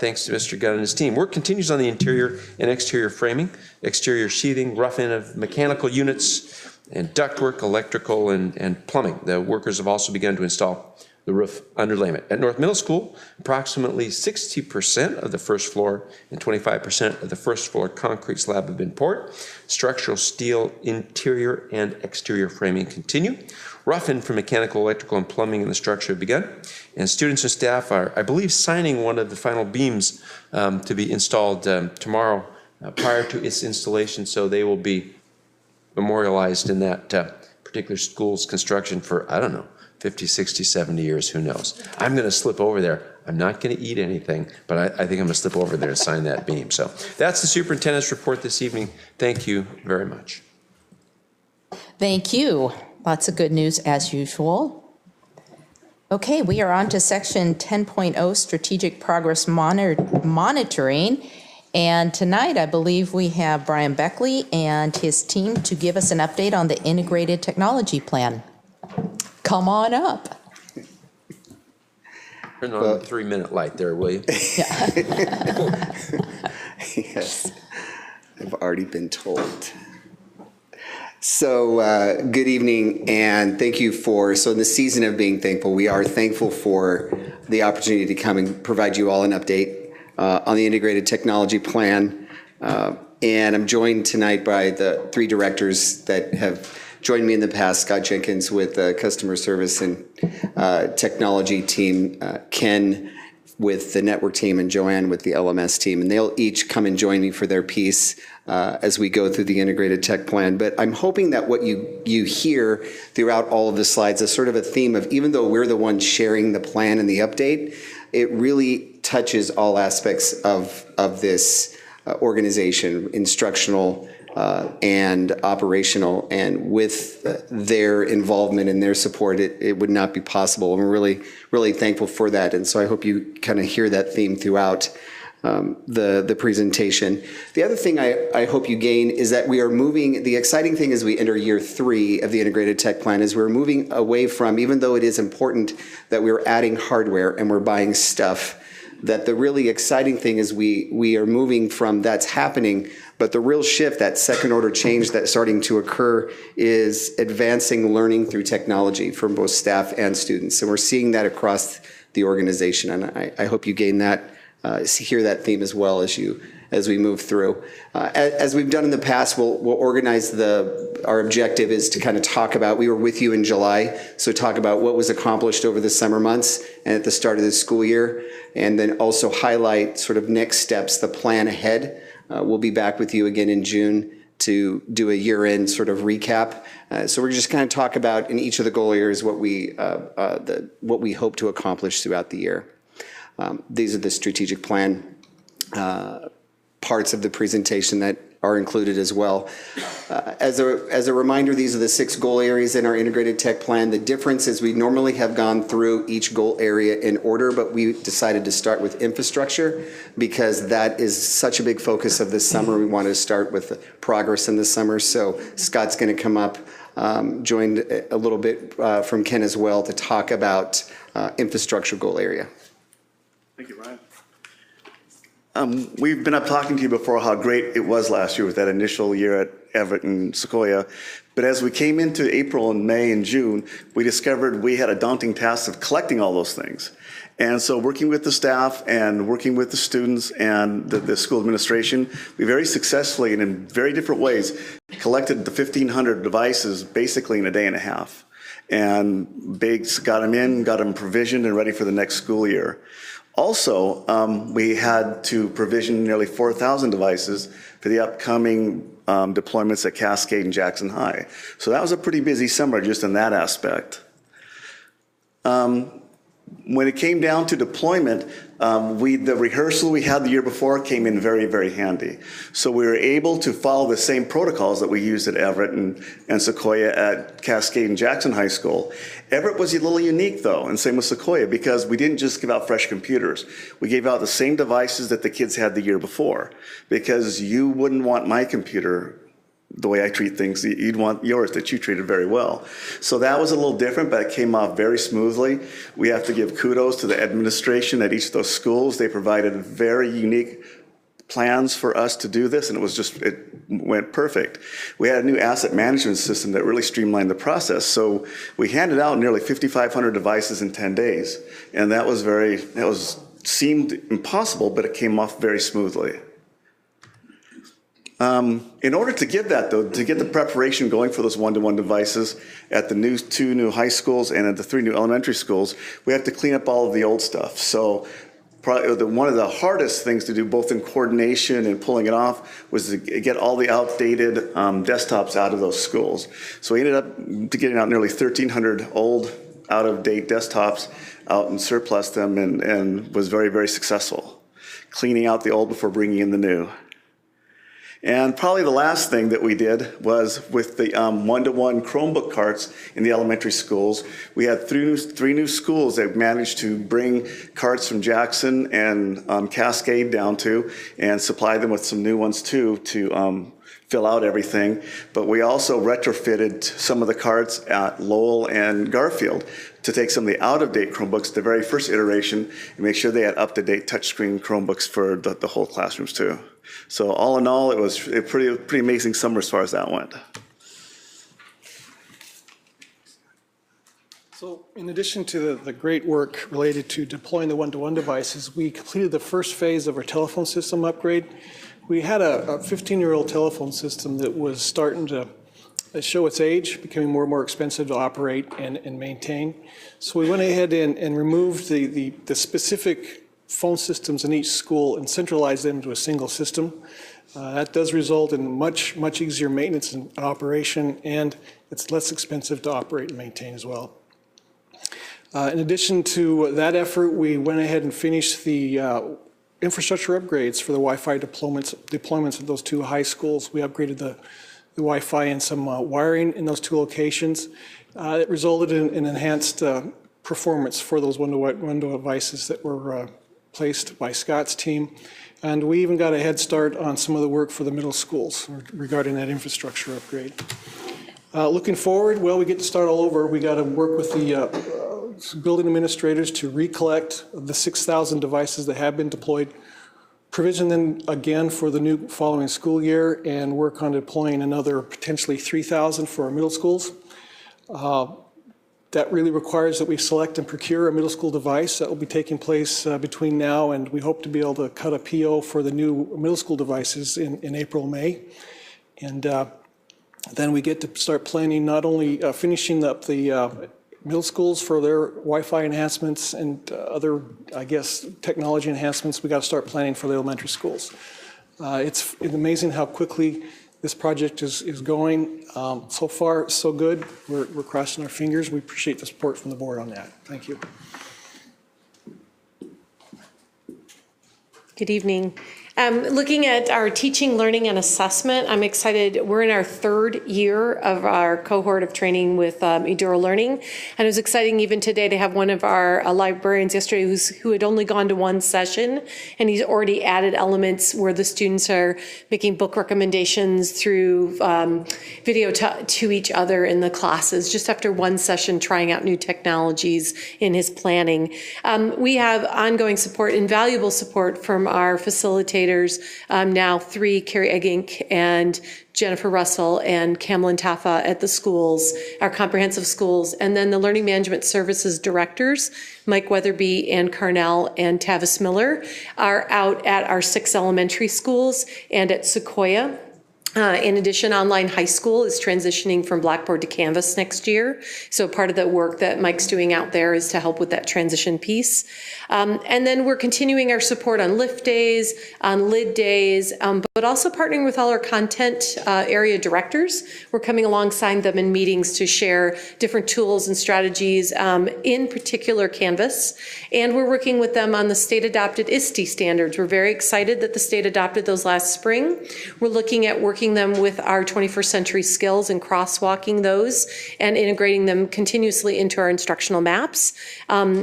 thanks to Mr. Gunn and his team. Work continues on the interior and exterior framing, exterior sheathing, rough-in of mechanical units, and ductwork, electrical, and plumbing. The workers have also begun to install the roof underlayment. At North Middle School, approximately 60% of the first floor and 25% of the first floor concrete slab have been poured. Structural steel interior and exterior framing continue. Rough-in for mechanical, electrical, and plumbing in the structure have begun. And students and staff are, I believe, signing one of the final beams to be installed tomorrow prior to its installation, so they will be memorialized in that particular school's construction for, I don't know, 50, 60, 70 years, who knows. I'm going to slip over there. I'm not going to eat anything, but I think I'm going to slip over there and sign that beam. So that's the superintendent's report this evening. Thank you very much. Thank you. Lots of good news as usual. Okay, we are on to section 10.0, strategic progress monitoring. And tonight, I believe we have Brian Beckley and his team to give us an update on the integrated technology plan. Come on up. Turn on the 3-minute light there, will you? Yes, I've already been told. So good evening, and thank you so in the season of being thankful, we are thankful for the opportunity to come and provide you all an update on the integrated technology plan. And I'm joined tonight by the 3 directors that have joined me in the past: Scott Jenkins with the customer service and technology team, Ken with the network team, and Joanne with the LMS team. And they'll each come and join me for their piece as we go through the integrated tech plan. But I'm hoping that what you hear throughout all of the slides is sort of a theme of, even though we're the ones sharing the plan and the update, it really touches all aspects of this organization, instructional and operational, and with their involvement and their support, it would not be possible. And we're really, really thankful for that. And so I hope you kind of hear that theme throughout the presentation. The other thing I hope you gain is that we are moving, the exciting thing as we enter year 3 of the integrated tech plan is we're moving away from, even though it is important that we're adding hardware and we're buying stuff, that the really exciting thing is we are moving from that's happening, but the real shift, that second order change that's starting to occur, is advancing learning through technology for both staff and students. And we're seeing that across the organization. And I hope you gain that, hear that theme as well as we move through. As we've done in the past, we'll organize our objective is to kind of talk about, we were with you in July, so talk about what was accomplished over the summer months and at the start of the school year, and then also highlight sort of next steps, the plan ahead. We'll be back with you again in June to do a year-end sort of recap. So we're just kind of talk about in each of the goal areas what we hope to accomplish throughout the year. These are the strategic plan parts of the presentation that are included as well. As a reminder, these are the 6 goal areas in our integrated tech plan. The difference is we normally have gone through each goal area in order, but we decided to start with infrastructure because that is such a big focus of this summer. We wanted to start with the progress in the summer. So Scott's going to come up, joined a little bit from Ken as well, to talk about infrastructure goal area. Thank you, Ryan. We've been up talking to you before how great it was last year with that initial year at Everett and Sequoia. But as we came into April and May and June, we discovered we had a daunting task of collecting all those things. And so working with the staff and working with the students and the school administration, we very successfully and in very different ways collected the 1,500 devices basically in a day and a half. And Biggs got them provisioned and ready for the next school year. Also, we had to provision nearly 4,000 devices for the upcoming deployments at Cascade and Jackson High. So that was a pretty busy summer just in that aspect. When it came down to deployment, the rehearsal we had the year before came in very, very handy. So we were able to follow the same protocols that we used at Everett and Sequoia at Cascade and Jackson High School. Everett was a little unique, though, and same with Sequoia, because we didn't just give out fresh computers. We gave out the same devices that the kids had the year before, because you wouldn't want my computer the way I treat things, you'd want yours that you treated very well. So that was a little different, but it came off very smoothly. We have to give kudos to the administration at each of those schools. They provided very unique plans for us to do this, and it went perfect. We had a new asset management system that really streamlined the process. So we handed out nearly 5,500 devices in 10 days, and that seemed impossible, but it came off very smoothly. In order to give that, though, to get the preparation going for those one-to-one devices at the two new high schools and at the 3 new elementary schools, we have to clean up all of the old stuff. So probably one of the hardest things to do, both in coordination and pulling it off, was to get all the outdated desktops out of those schools. So we ended up getting out nearly 1,300 old, out-of-date desktops out and surplus them, and was very, very successful, cleaning out the old before bringing in the new. And probably the last thing that we did was with the one-to-one Chromebook carts in the elementary schools. We had three new schools that managed to bring carts from Jackson and Cascade down to, and supply them with some new ones too, to fill out everything. But we also retrofitted some of the carts at Lowell and Garfield to take some of the out-of-date Chromebooks, the very first iteration, and make sure they had up-to-date touchscreen Chromebooks for the whole classrooms too. So all in all, it was a pretty amazing summer as far as that went. So in addition to the great work related to deploying the one-to-one devices, we completed the first phase of our telephone system upgrade. We had a 15-year-old telephone system that was starting to show its age, becoming more and more expensive to operate and maintain. So we went ahead and removed the specific phone systems in each school and centralized them into a single system. That does result in much easier maintenance and operation, and it's less expensive to operate and maintain as well. In addition to that effort, we went ahead and finished the infrastructure upgrades for the Wi-Fi deployments of those 2 high schools. We upgraded the Wi-Fi and some wiring in those 2 locations. It resulted in enhanced performance for those one-to-one devices that were placed by Scott's team. And we even got a head start on some of the work for the middle schools regarding that infrastructure upgrade. Looking forward, well, we get to start all over. We got to work with the building administrators to recollect the 6,000 devices that have been deployed, provision them again for the new following school year, and work on deploying another potentially 3,000 for our middle schools. That really requires that we select and procure a middle school device. That will be taking place between now, and we hope to be able to cut a PO for the new middle school devices in April, May. And then we get to start planning not only finishing up the middle schools for their Wi-Fi enhancements and other, I guess, technology enhancements. We got to start planning for the elementary schools. It's amazing how quickly this project is going. So far, so good. We're crossing our fingers. We appreciate the support from the board on that. Thank you. Good evening. Looking at our teaching, learning, and assessment, I'm excited. We're in our 3rd year of our cohort of training with Enduro Learning. And it was exciting even today to have one of our librarians yesterday who had only gone to 1 session, and he's already added elements where the students are making book recommendations through video to each other in the classes, just after 1 session trying out new technologies in his planning. We have ongoing support, invaluable support from our facilitators. Now 3, Carrie Eggink and Jennifer Russell and Camlin Taffa at the schools, our comprehensive schools, and then the Learning Management Services directors, Mike Weatherby and Carnell and Tavis Miller, are out at our 6 elementary schools and at Sequoia. In addition, Online High School is transitioning from Blackboard to Canvas next year. So part of the work that Mike's doing out there is to help with that transition piece. And then we're continuing our support on LIFT days, on LID days, but also partnering with all our content area directors. We're coming alongside them in meetings to share different tools and strategies, in particular Canvas. And we're working with them on the state-adopted ISTE standards. We're very excited that the state adopted those last spring. We're looking at working working them with our 21st century skills and crosswalking those and integrating them continuously into our instructional maps.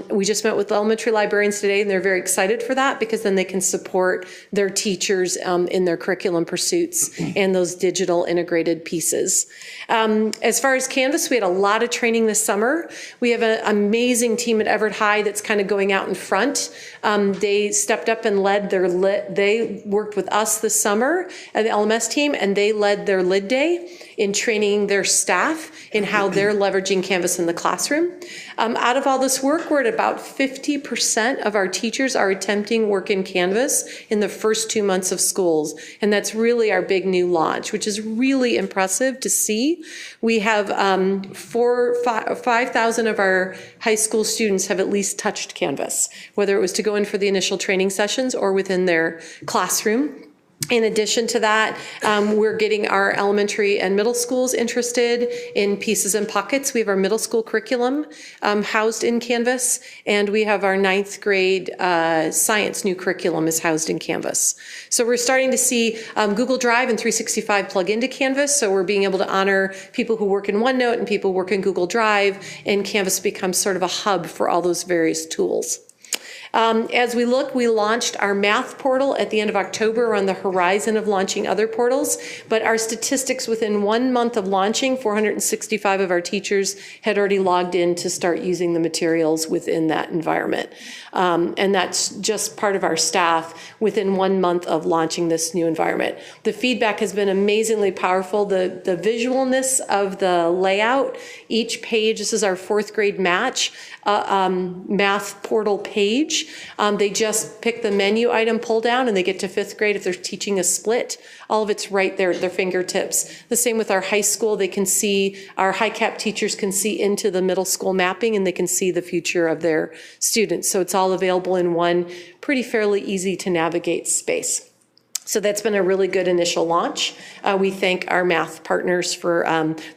We just met with elementary librarians today, and they're very excited for that because then they can support their teachers in their curriculum pursuits and those digital integrated pieces. As far as Canvas, we had a lot of training this summer. We have an amazing team at Everett High that's kind of going out in front. They stepped up and led they worked with us this summer at the LMS team, and they led their Lid Day in training their staff in how they're leveraging Canvas in the classroom. Out of all this work, we're at about 50% of our teachers are attempting work in Canvas in the first 2 months of schools. And that's really our big new launch, which is really impressive to see. We have 5,000 of our high school students have at least touched Canvas, whether it was to go in for the initial training sessions or within their classroom. In addition to that, we're getting our elementary and middle schools interested in Pieces and Pockets. We have our middle school curriculum housed in Canvas, and we have our 9th grade science new curriculum is housed in Canvas. So we're starting to see Google Drive and 365 plug into Canvas, so we're being able to honor people who work in OneNote and people who work in Google Drive, and Canvas becomes sort of a hub for all those various tools. As we look, we launched our math portal at the end of October. We're on the horizon of launching other portals, but our statistics within 1 month of launching, 465 of our teachers had already logged in to start using the materials within that environment. And that's just part of our staff within 1 month of launching this new environment. The feedback has been amazingly powerful. The visualness of the layout, each page, this is our 4th grade math portal page. They just pick the menu item pull down and they get to 5th grade if they're teaching a split. All of it's right there at their fingertips. The same with our high school. They can see, our high cap teachers can see into the middle school mapping and they can see the future of their students. So it's all available in one pretty fairly easy to navigate space. So that's been a really good initial launch. We thank our math partners for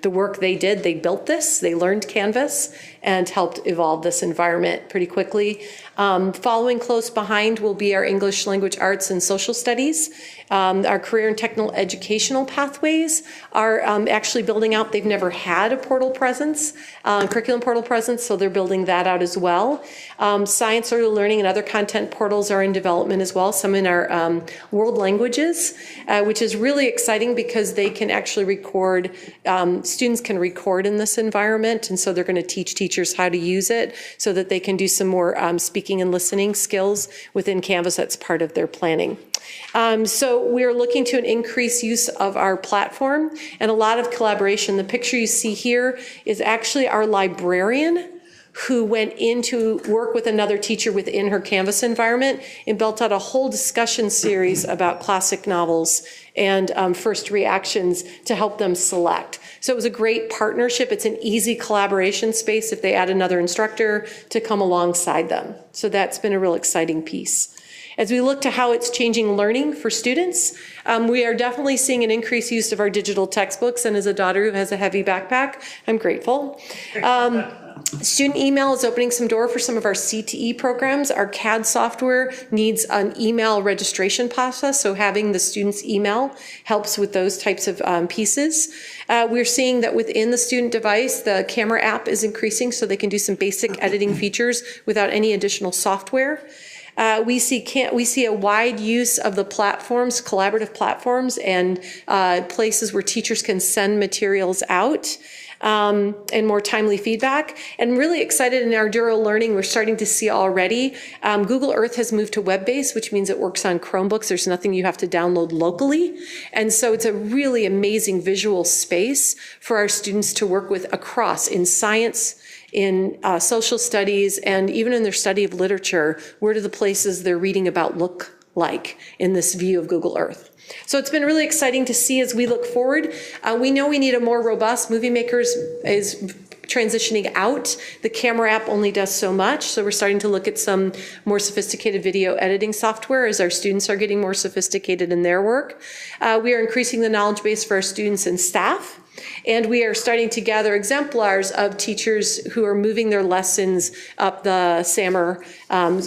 the work they did. They built this, they learned Canvas, and helped evolve this environment pretty quickly. Following close behind will be our English language arts and social studies. Our career and technical educational pathways are actually building out. They've never had a portal presence, curriculum portal presence, so they're building that out as well. Science early learning and other content portals are in development as well, some in our world languages, which is really exciting because they can actually record, students can record in this environment, and so they're going to teach teachers how to use it so that they can do some more speaking and listening skills within Canvas. That's part of their planning. So we're looking to an increased use of our platform and a lot of collaboration. The picture you see here is actually our librarian who went in to work with another teacher within her Canvas environment and built out a whole discussion series about classic novels and first reactions to help them select. So it was a great partnership. It's an easy collaboration space if they add another instructor to come alongside them. So that's been a real exciting piece. As we look to how it's changing learning for students, we are definitely seeing an increased use of our digital textbooks. And as a daughter who has a heavy backpack, I'm grateful. Student email is opening some door for some of our CTE programs. Our CAD software needs an email registration process, so having the student's email helps with those types of pieces. We're seeing that within the student device, the camera app is increasing so they can do some basic editing features without any additional software. We see a wide use of the platforms, collaborative platforms, and places where teachers can send materials out. And more timely feedback. And really excited in our Duro Learning, we're starting to see already. Google Earth has moved to web-based, which means it works on Chromebooks. There's nothing you have to download locally. And so it's a really amazing visual space for our students to work with across in science, in social studies, and even in their study of literature. Where do the places they're reading about look like in this view of Google Earth? So it's been really exciting to see as we look forward. We know we need a more robust Movie Makers is transitioning out. The camera app only does so much, so we're starting to look at some more sophisticated video editing software as our students are getting more sophisticated in their work. We are increasing the knowledge base for our students and staff. And we are starting to gather exemplars of teachers who are moving their lessons up the SAMR,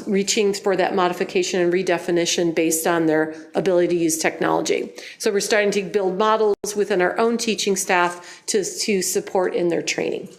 reaching for that modification and redefinition based on their ability to use technology. So we're starting to build models within our own teaching staff to support in their training.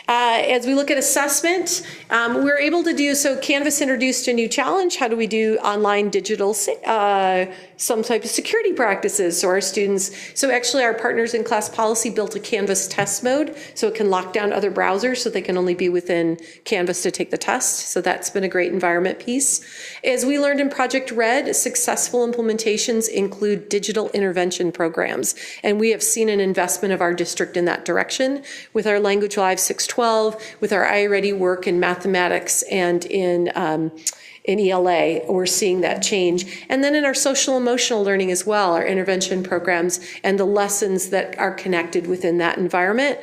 As we look at assessment, we're able to do, so Canvas introduced a new challenge. How do we do online digital, some type of security practices so our students, so actually our partners in class policy built a Canvas test mode so it can lock down other browsers so they can only be within Canvas to take the test. So that's been a great environment piece. As we learned in Project Red, successful implementations include digital intervention programs. And we have seen an investment of our district in that direction with our Language Live 612, with our iReady work in mathematics and in ELA, we're seeing that change. And then in our social emotional learning as well, our intervention programs and the lessons that are connected within that environment,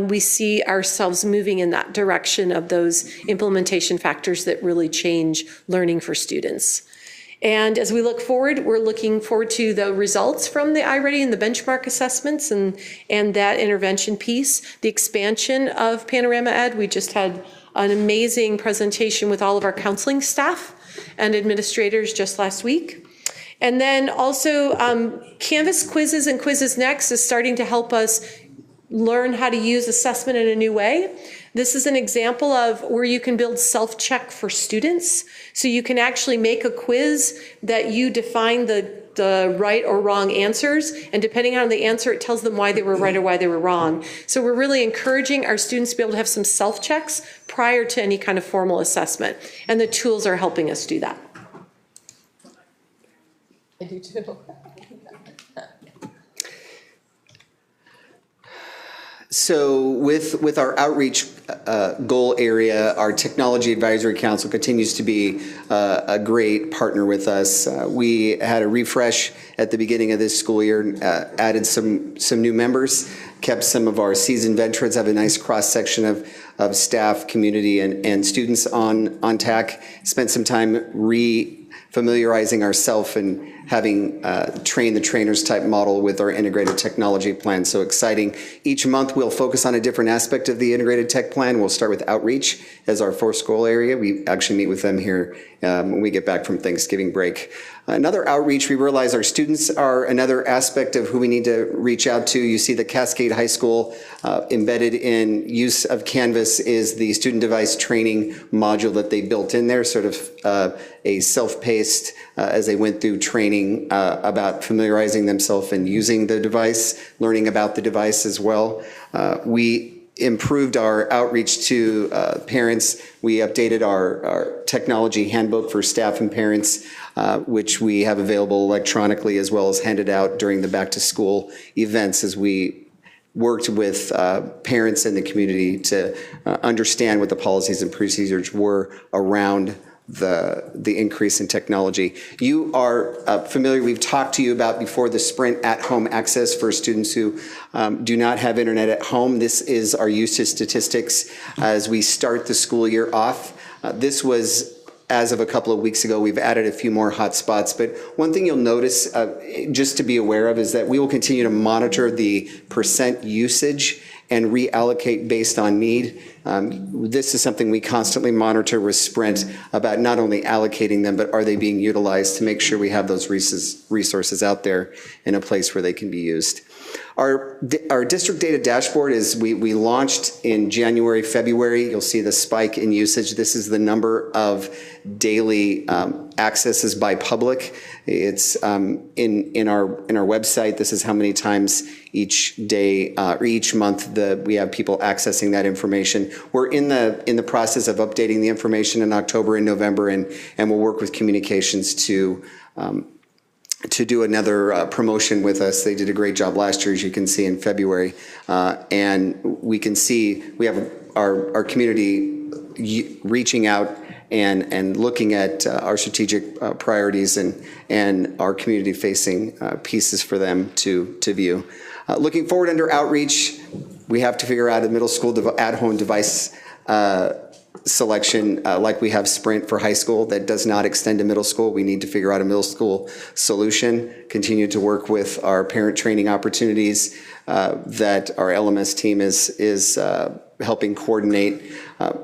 we see ourselves moving in that direction of those implementation factors that really change learning for students. And as we look forward, we're looking forward to the results from the iReady and the benchmark assessments and that intervention piece, the expansion of Panorama Ed. We just had an amazing presentation with all of our counseling staff and administrators just last week. And then also Canvas quizzes and Quizzes Next is starting to help us learn how to use assessment in a new way. This is an example of where you can build self-check for students. So you can actually make a quiz that you define the right or wrong answers, and depending on the answer, it tells them why they were right or why they were wrong. So we're really encouraging our students to be able to have some self-checks prior to any kind of formal assessment, and the tools are helping us do that. I do too. So with our outreach goal area, our Technology Advisory Council continues to be a great partner with us. We had a refresh at the beginning of this school year, added some new members, kept some of our seasoned veterans, have a nice cross-section of staff, community, and students on TAC. Spent some time familiarizing ourselves and having train the trainers type model with our integrated technology plan. So exciting. Each month we'll focus on a different aspect of the integrated tech plan. We'll start with outreach as our first goal area. We actually meet with them here when we get back from Thanksgiving break. Another outreach, we realize our students are another aspect of who we need to reach out to. You see the Cascade High School embedded in use of Canvas is the student device training module that they built in there, sort of a self-paced as they went through training about familiarizing themselves and using the device, learning about the device as well. We improved our outreach to parents. We updated our technology handbook for staff and parents, which we have available electronically as well as handed out during the back to school events as we worked with parents in the community to understand what the policies and procedures were around the increase in technology. You are familiar, we've talked to you about before the Sprint at-home access for students who do not have internet at home. This is our usage statistics as we start the school year off. This was as of a couple of weeks ago. We've added a few more hotspots, but one thing you'll notice just to be aware of is that we will continue to monitor the percent usage and reallocate based on need. This is something we constantly monitor with Sprint about not only allocating them, but are they being utilized to make sure we have those resources out there in a place where they can be used. Our district data dashboard is, we launched in January, February. You'll see the spike in usage. This is the number of daily accesses by public. It's in our website. This is how many times each day or each month we have people accessing that information. We're in the process of updating the information in October and November, and we'll work with communications to do another promotion with us. They did a great job last year, as you can see in February. And we can see we have our community reaching out and looking at our strategic priorities and our community-facing pieces for them to view. Looking forward under outreach, we have to figure out a middle school at-home device selection, like we have Sprint for high school that does not extend to middle school. We need to figure out a middle school solution, continue to work with our parent training opportunities that our LMS team is helping coordinate.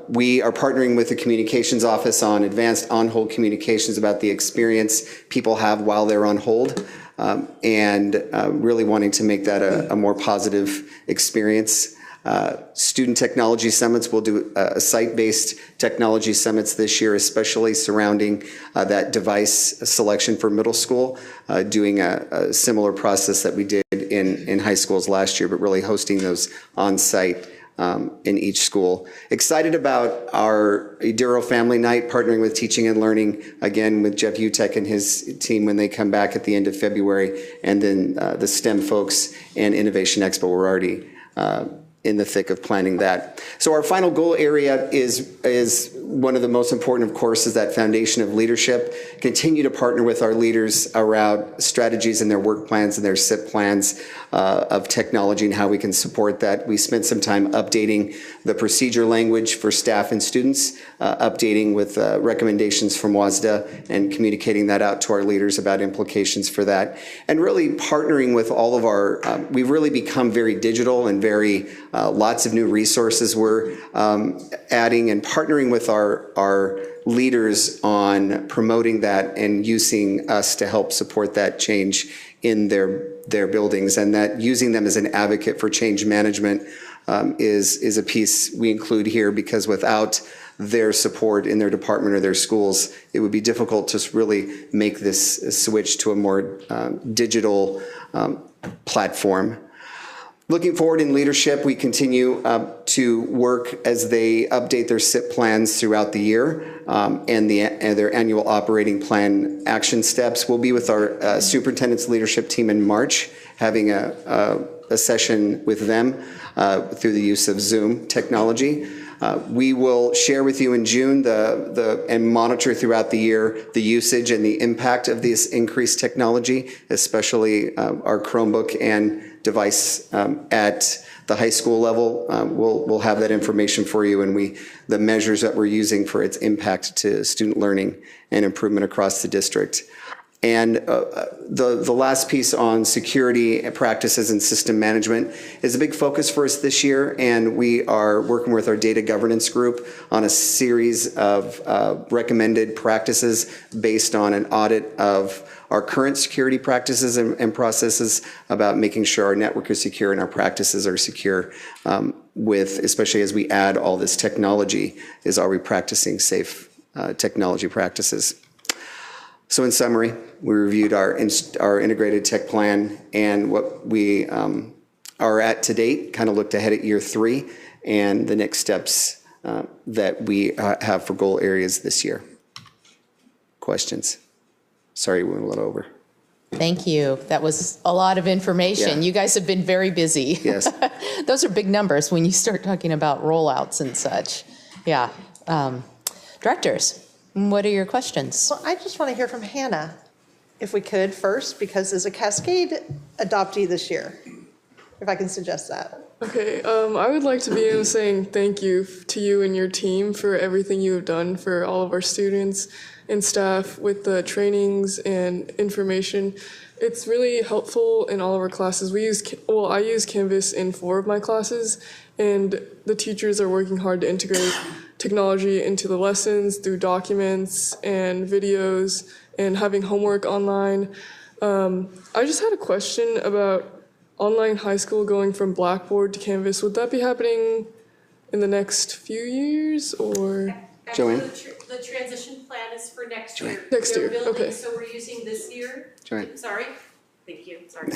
We are partnering with the communications office on advanced on-hold communications about the experience people have while they're on hold, and really wanting to make that a more positive experience. Student technology summits, we'll do site-based technology summits this year, especially surrounding that device selection for middle school, doing a similar process that we did in high schools last year, but really hosting those on-site in each school. Excited about our Eduro Family Night, partnering with Teaching and Learning, again with Jeff Utek and his team when they come back at the end of February, and then the STEM folks and Innovation Expo. We're already in the thick of planning that. So our final goal area is one of the most important, of course, is that foundation of leadership. Continue to partner with our leaders around strategies in their work plans and their SIP plans of technology and how we can support that. We spent some time updating the procedure language for staff and students, updating with recommendations from WASDA and communicating that out to our leaders about implications for that. And really partnering with all of our, we've really become very digital and very lots of new resources we're adding and partnering with our leaders on promoting that and using us to help support that change in their buildings, and that using them as an advocate for change management is a piece we include here, because without their support in their department or their schools, it would be difficult to really make this switch to a more digital platform. Looking forward in leadership, we continue to work as they update their SIP plans throughout the year and their annual operating plan action steps. We'll be with our superintendent's leadership team in March, having a session with them through the use of Zoom technology. We will share with you in June and monitor throughout the year the usage and the impact of this increased technology, especially our Chromebook and device at the high school level. We'll have that information for you, and the measures that we're using for its impact to student learning and improvement across the district. And the last piece on security practices and system management is a big focus for us this year, and we are working with our data governance group on a series of recommended practices based on an audit of our current security practices and processes about making sure our network is secure and our practices are secure, especially as we add all this technology, are we practicing safe technology practices? So in summary, we reviewed our integrated tech plan and what we are at to date, kind of looked ahead at year 3 and the next steps that we have for goal areas this year. Questions? Sorry, we went a little over. Thank you. That was a lot of information. Yeah. You guys have been very busy. Yes. Those are big numbers when you start talking about rollouts and such. Yeah. Directors, what are your questions? Well, I just want to hear from Hannah, if we could first, because as a Cascade adoptee this year, if I can suggest that. Okay, I would like to begin saying thank you to you and your team for everything you have done for all of our students and staff with the trainings and information. It's really helpful in all of our classes. I use Canvas in 4 of my classes, and the teachers are working hard to integrate technology into the lessons through documents and videos and having homework online. I just had a question about online high school going from Blackboard to Canvas. Would that be happening in the next few years, or? Joanne? The transition plan is for next year. Next year, okay. So we're using this year. Joanne. Sorry. Thank you. Sorry.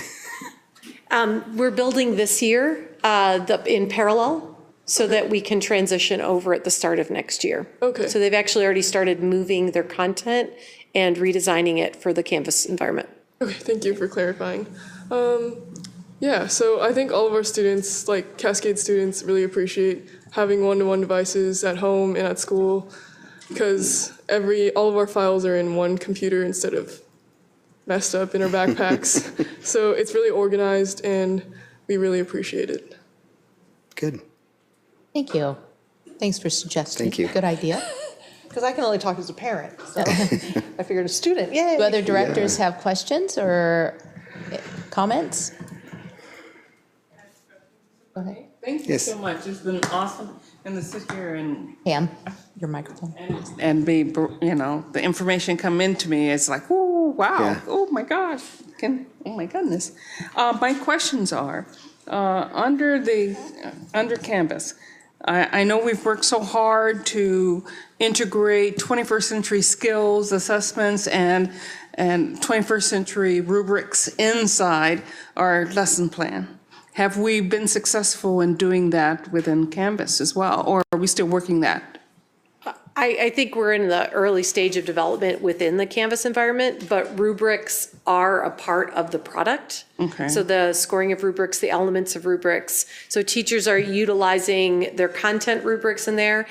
We're building this year in parallel so that we can transition over at the start of next year. Okay. So they've actually already started moving their content and redesigning it for the Canvas environment. Okay, thank you for clarifying. Yeah, so I think all of our students, like Cascade students, really appreciate having one-to-one devices at home and at school, because all of our files are in one computer instead of messed up in our backpacks. So it's really organized, and we really appreciate it. Good. Thank you. Thanks for suggesting. Thank you. Good idea. Because I can only talk as a parent, so I figured a student, yay. Do other directors have questions or comments? Go ahead. Thank you Yes. so much. It's been awesome. And to sit here Pam, your microphone. and be, the information come into me. It's like, oh, wow. Yeah. Oh, my gosh. Oh, my goodness. My questions are, under Canvas, I know we've worked so hard to integrate 21st century skills assessments and 21st century rubrics inside our lesson plan. Have we been successful in doing that within Canvas as well, or are we still working that? I think we're in the early stage of development within the Canvas environment, but rubrics are a part of the product. Okay. So the scoring of rubrics, the elements of rubrics. So teachers are utilizing their content rubrics in there.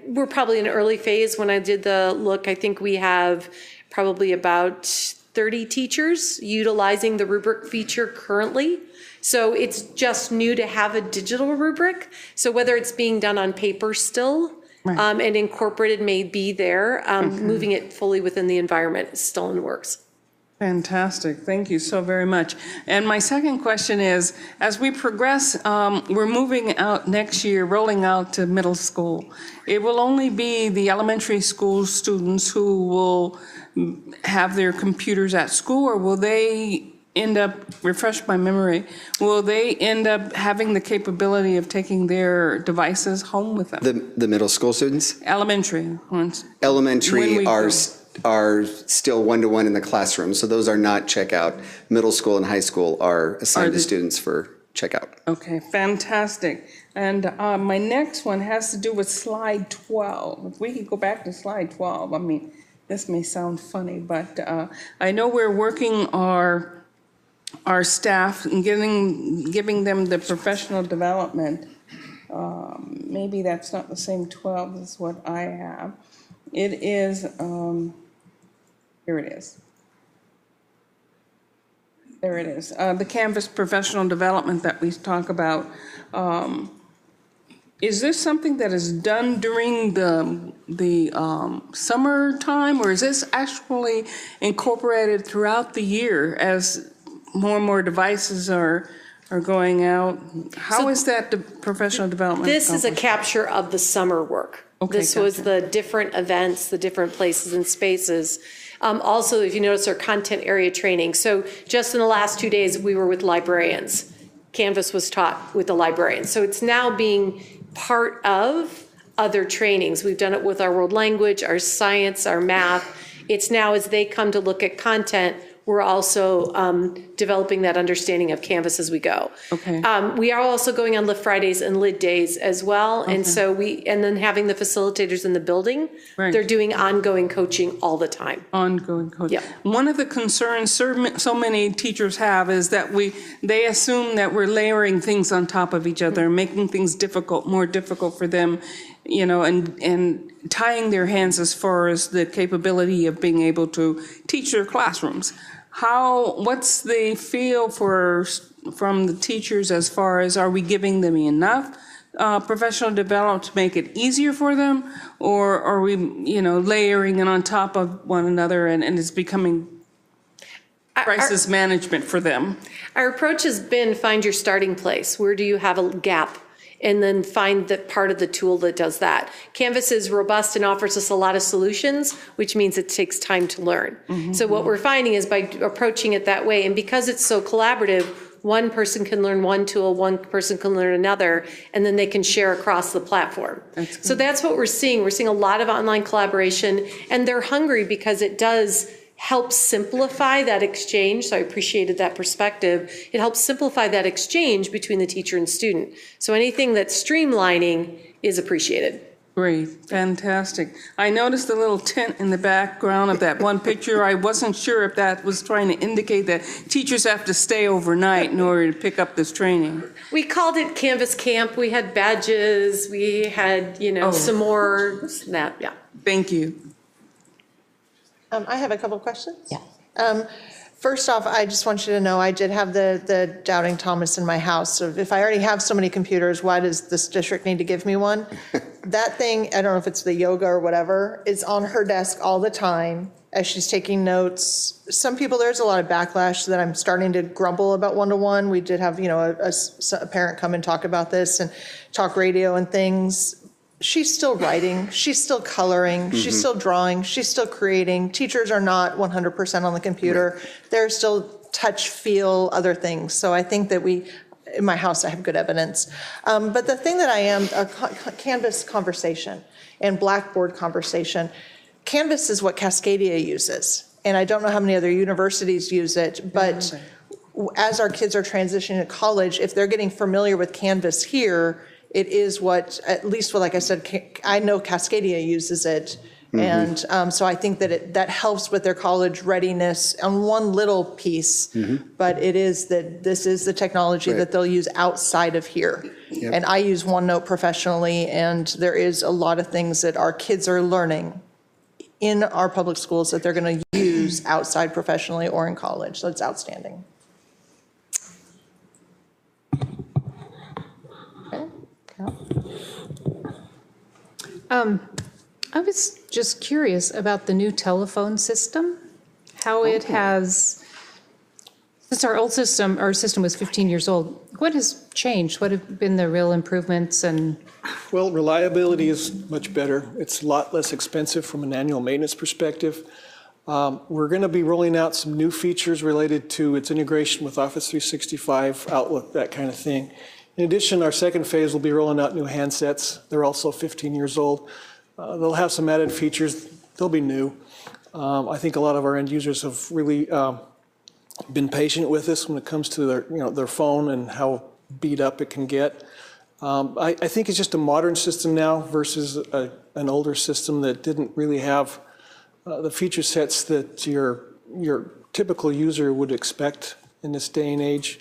We're probably in an early phase. When I did the look, I think we have probably about 30 teachers utilizing the rubric feature currently. So it's just new to have a digital rubric. So whether it's being done on paper still, and incorporated may be there, moving it fully within the environment is still in the works. Fantastic. Thank you so very much. And my second question is, as we progress, we're moving out next year, rolling out to middle school. It will only be the elementary school students who will have their computers at school, or will they end up, refresh my memory, will they end up having the capability of taking their devices home with them? The middle school students? Elementary ones. Elementary When we are still one-to-one in the classroom, so those are not checkout. Middle school and high school are assigned to students for checkout. Okay, fantastic. And my next one has to do with slide 12. If we could go back to slide 12, I mean, this may sound funny, but I know we're working our staff and giving them the professional development. Maybe that's not the same 12 as what I have. It is, here it is. There it is. The Canvas professional development that we talk about. Is this something that is done during the summertime, or is this actually incorporated throughout the year as more and more devices are going out? How is that the professional development? This is a capture of the summer work. Okay, This was gotcha. the different events, the different places and spaces. Also, if you notice, our content area training. So just in the last 2 days, we were with librarians. Canvas was taught with the librarians. So it's now being part of other trainings. We've done it with our world language, our science, our math. It's now as they come to look at content, we're also developing that understanding of Canvas as we go. Okay. We are also going on Lift Fridays and Lid Days as well. And so and then having the facilitators in the building, Right. they're doing ongoing coaching all the time. Ongoing coaching. Yeah. One of the concerns so many teachers have is that they assume that we're layering things on top of each other, making things more difficult for them, and tying their hands as far as the capability of being able to teach their classrooms. What's the feel from the teachers as far as, are we giving them enough professional development to make it easier for them, or are we, layering it on top of one another and it's becoming crisis management for them? Our approach has been find your starting place. Where do you have a gap? And then find the part of the tool that does that. Canvas is robust and offers us a lot of solutions, which means it takes time to learn. So what we're finding is by approaching it that way, and because it's so collaborative, one person can learn one tool, one person can learn another, and then they can share across the platform. So that's what we're seeing. We're seeing a lot of online collaboration, and they're hungry because it does help simplify that exchange. So I appreciated that perspective. It helps simplify that exchange between the teacher and student. So anything that's streamlining is appreciated. Great, fantastic. I noticed the little tent in the background of that one picture. I wasn't sure if that was trying to indicate that teachers have to stay overnight in order to pick up this training. We called it Canvas Camp. We had badges. We had, some more, yeah. Thank you. I have a couple of questions. Yeah. First off, I just want you to know I did have the Doubting Thomas in my house. So if I already have so many computers, why does this district need to give me one? That thing, I don't know if it's the yoga or whatever, is on her desk all the time as she's taking notes. Some people, there's a lot of backlash that I'm starting to grumble about one-to-one. We did have, a parent come and talk about this and talk radio and things. She's still writing, she's still coloring, she's still drawing, she's still creating. Teachers are not 100% on the computer. Right. They're still touch, feel, other things. So I think that in my house, I have good evidence. But the thing that I am, a Canvas conversation and Blackboard conversation, Canvas is what Cascadia uses. And I don't know how many other universities use it, but as our kids are transitioning to college, if they're getting familiar with Canvas here, it is what, at least like I said, I know Cascadia uses it. And so I think that that helps with their college readiness on one little piece, but it is that this is the technology that they'll use outside of here. Yep. And I use OneNote professionally, and there is a lot of things that our kids are learning in our public schools that they're going to use outside professionally or in college. So it's outstanding. I was just curious about the new telephone system, how it has, since our system was 15 years old, what has changed? What have been the real improvements? And well, reliability is much better. It's a lot less expensive from an annual maintenance perspective. We're going to be rolling out some new features related to its integration with Office 365, Outlook, that kind of thing. In addition, our second phase will be rolling out new handsets. They're also 15 years old. They'll have some added features. They'll be new. I think a lot of our end users have really been patient with this when it comes to their phone and how beat up it can get. I think it's just a modern system now versus an older system that didn't really have the feature sets that your typical user would expect in this day and age.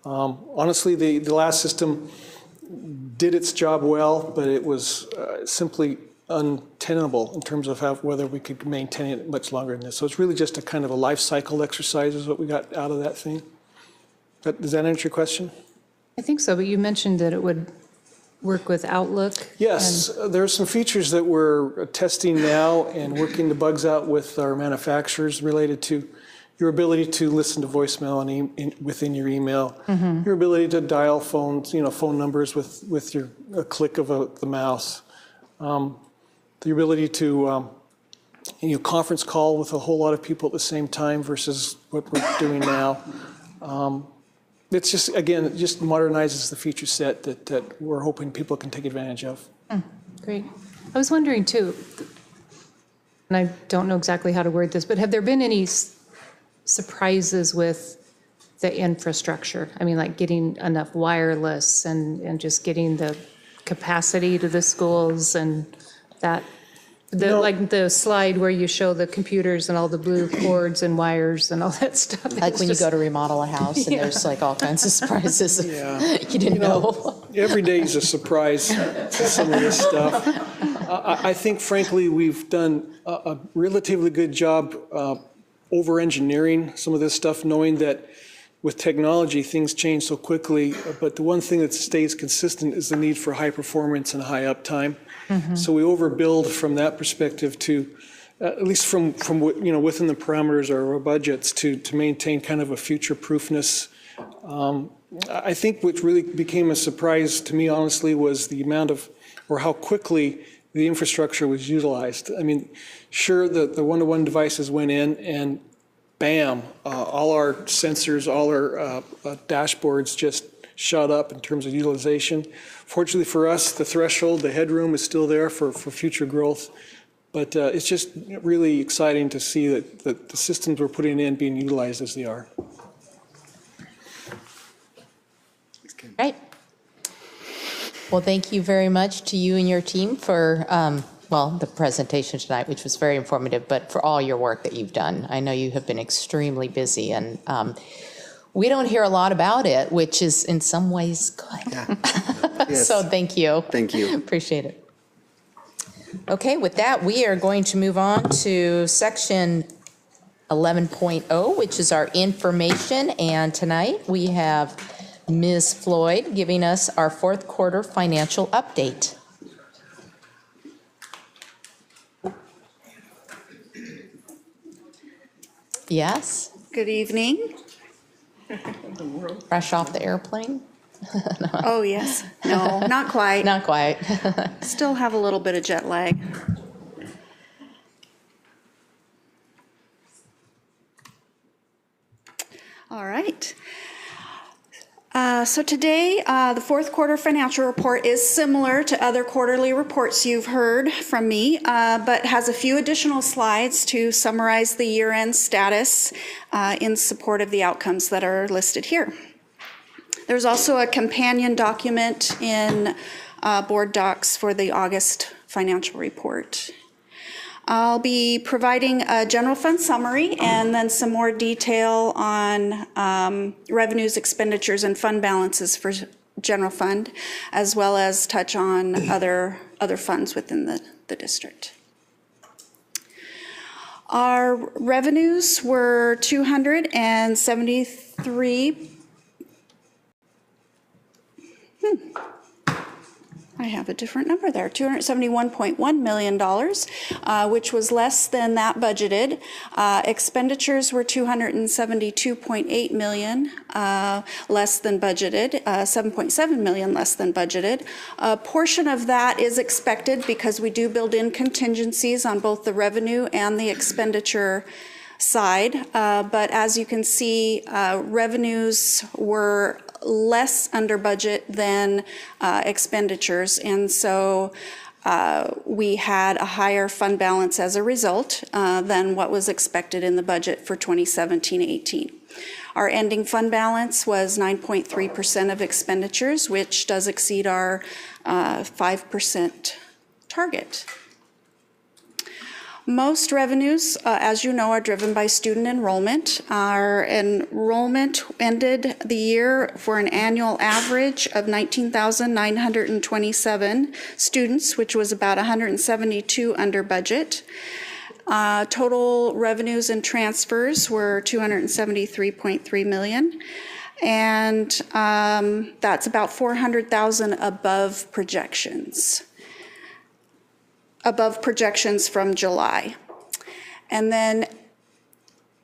Honestly, the last system did its job well, but it was simply untenable in terms of whether we could maintain it much longer than this. So it's really just a kind of a life cycle exercise is what we got out of that thing. Does that answer your question? I think so, but you mentioned that it would work with Outlook. Yes, there are some features that we're testing now and working the bugs out with our manufacturers related to your ability to listen to voicemail within your email, your ability to dial phones, phone numbers with a click of the mouse, the ability to conference call with a whole lot of people at the same time versus what we're doing now. It's just, again, it just modernizes the feature set that we're hoping people can take advantage of. Great. I was wondering too, and I don't know exactly how to word this, but have there been any surprises with the infrastructure? I mean, like getting enough wireless and just getting the capacity to the schools and that, like the slide where you show the computers and all the blue cords and wires and all that stuff. Like when you go to remodel a house and there's like all kinds of surprises you didn't know. Every day is a surprise to some of this stuff. I think, frankly, we've done a relatively good job over-engineering some of this stuff, knowing that with technology, things change so quickly, but the one thing that stays consistent is the need for high performance and high uptime. So we overbuild from that perspective to, at least from within the parameters of our budgets, to maintain kind of a future-proofness. I think what really became a surprise to me, honestly, was the amount of, or how quickly the infrastructure was utilized. I mean, sure, the one-to-one devices went in and bam, all our sensors, all our dashboards just shot up in terms of utilization. Fortunately for us, the threshold, the headroom is still there for future growth. But it's just really exciting to see that the systems we're putting in being utilized as they are. Right. Well, thank you very much to you and your team for, the presentation tonight, which was very informative, but for all your work that you've done. I know you have been extremely busy, and we don't hear a lot about it, which is in some ways good. Yeah. Yes. So thank you. Thank you. Appreciate it. Okay, with that, we are going to move on to section 11.0, which is our information. And tonight we have Ms. Floyd giving us our fourth quarter financial update. Yes, Good evening. fresh off the airplane? Oh, yes. No, not quite. Not quite. Still have a little bit of jet lag. All right. So today, the fourth quarter financial report is similar to other quarterly reports you've heard from me, but has a few additional slides to summarize the year-end status in support of the outcomes that are listed here. There's also a companion document in board docs for the August financial report. I'll be providing a general fund summary and then some more detail on revenues, expenditures, and fund balances for general fund, as well as touch on other funds within the district. Our revenues were 273. I have a different number there, $271.1 million, which was less than that budgeted. Expenditures were $272.8 million, less than budgeted, $7.7 million less than budgeted. A portion of that is expected because we do build in contingencies on both the revenue and the expenditure side. But as you can see, revenues were less under budget than expenditures, and so we had a higher fund balance as a result than what was expected in the budget for 2017-18. Our ending fund balance was 9.3% of expenditures, which does exceed our 5% target. Most revenues, as you know, are driven by student enrollment. Our enrollment ended the year for an annual average of 19,927 students, which was about 172 under budget. Total revenues and transfers were $273.3 million. And that's about 400,000 above projections from July. And then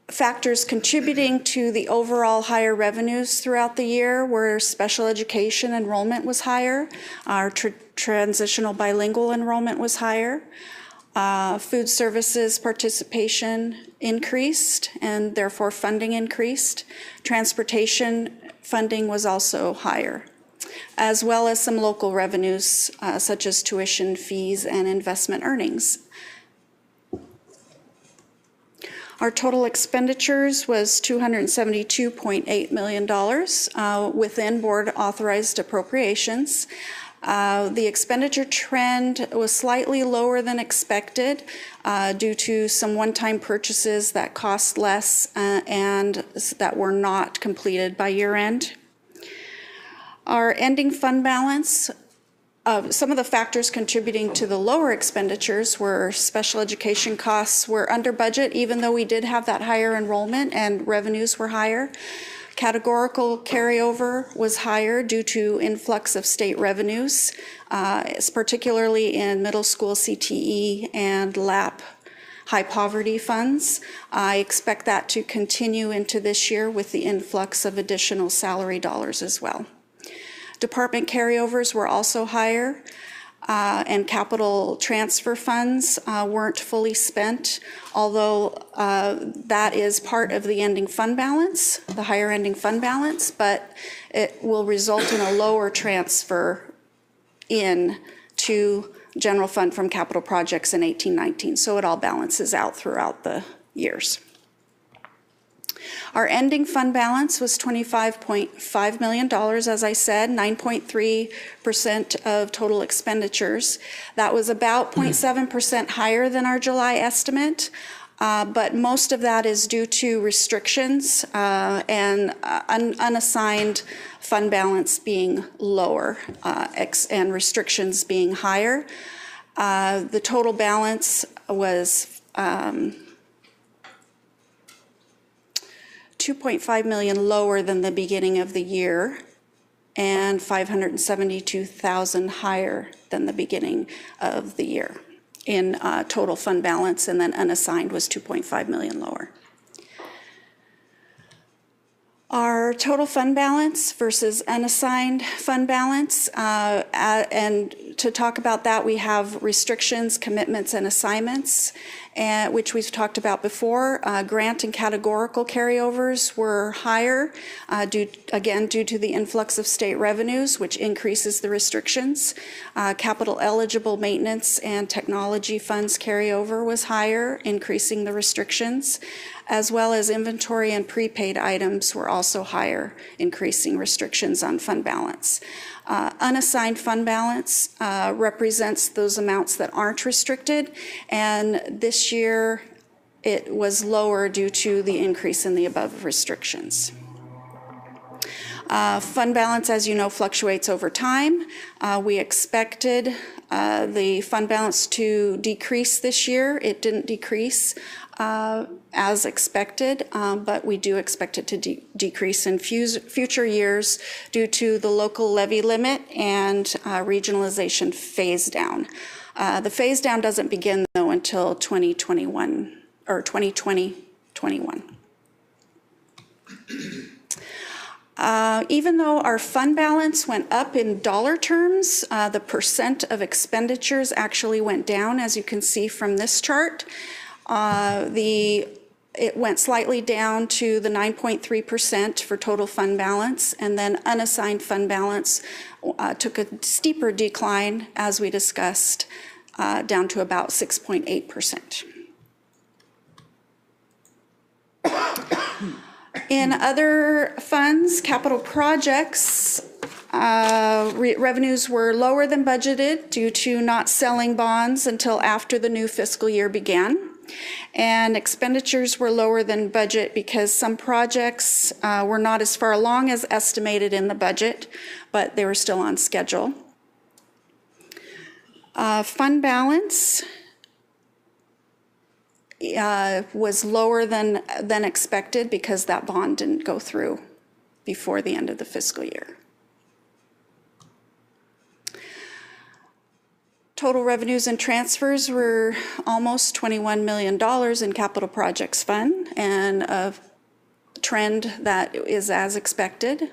factors contributing to the overall higher revenues throughout the year were special education enrollment was higher, our transitional bilingual enrollment was higher, food services participation increased and therefore funding increased. Transportation funding was also higher, as well as some local revenues such as tuition fees and investment earnings. Our total expenditures was $272.8 million within board authorized appropriations. The expenditure trend was slightly lower than expected due to some one-time purchases that cost less and that were not completed by year end. Our ending fund balance, some of the factors contributing to the lower expenditures were special education costs were under budget, even though we did have that higher enrollment and revenues were higher. Categorical carryover was higher due to influx of state revenues, particularly in middle school CTE and LAP high poverty funds. I expect that to continue into this year with the influx of additional salary dollars as well. Department carryovers were also higher, and capital transfer funds weren't fully spent, although that is part of the ending fund balance, the higher ending fund balance, but it will result in a lower transfer to general fund from capital projects in 18-19, so it all balances out throughout the years. Our ending fund balance was $25.5 million, as I said, 9.3% of total expenditures. That was about 0.7% higher than our July estimate, but most of that is due to restrictions and unassigned fund balance being lower and restrictions being higher. The total balance was 2.5 million lower than the beginning of the year and 572,000 higher than the beginning of the year in total fund balance, and then unassigned was 2.5 million lower. Our total fund balance versus unassigned fund balance, and to talk about that, we have restrictions, commitments, and assignments, which we've talked about before. Grant and categorical carryovers were higher, due to the influx of state revenues, which increases the restrictions. Capital eligible maintenance and technology funds carryover was higher, increasing the restrictions, as well as inventory and prepaid items were also higher, increasing restrictions on fund balance. Unassigned fund balance represents those amounts that aren't restricted, and this year it was lower due to the increase in the above restrictions. Fund balance, as you know, fluctuates over time. We expected the fund balance to decrease this year. It didn't decrease as expected, but we do expect it to decrease in future years due to the local levy limit and regionalization phase down. The phase down doesn't begin though until 2021 or 2020-21. Even though our fund balance went up in dollar terms, the percent of expenditures actually went down, as you can see from this chart. It went slightly down to the 9.3% for total fund balance, and then unassigned fund balance took a steeper decline, as we discussed, down to about 6.8%. In other funds, capital projects, revenues were lower than budgeted due to not selling bonds until after the new fiscal year began. And expenditures were lower than budget because some projects were not as far along as estimated in the budget, but they were still on schedule. Fund balance was lower than expected because that bond didn't go through before the end of the fiscal year. Total revenues and transfers were almost $21 million in capital projects fund, and a trend that is as expected.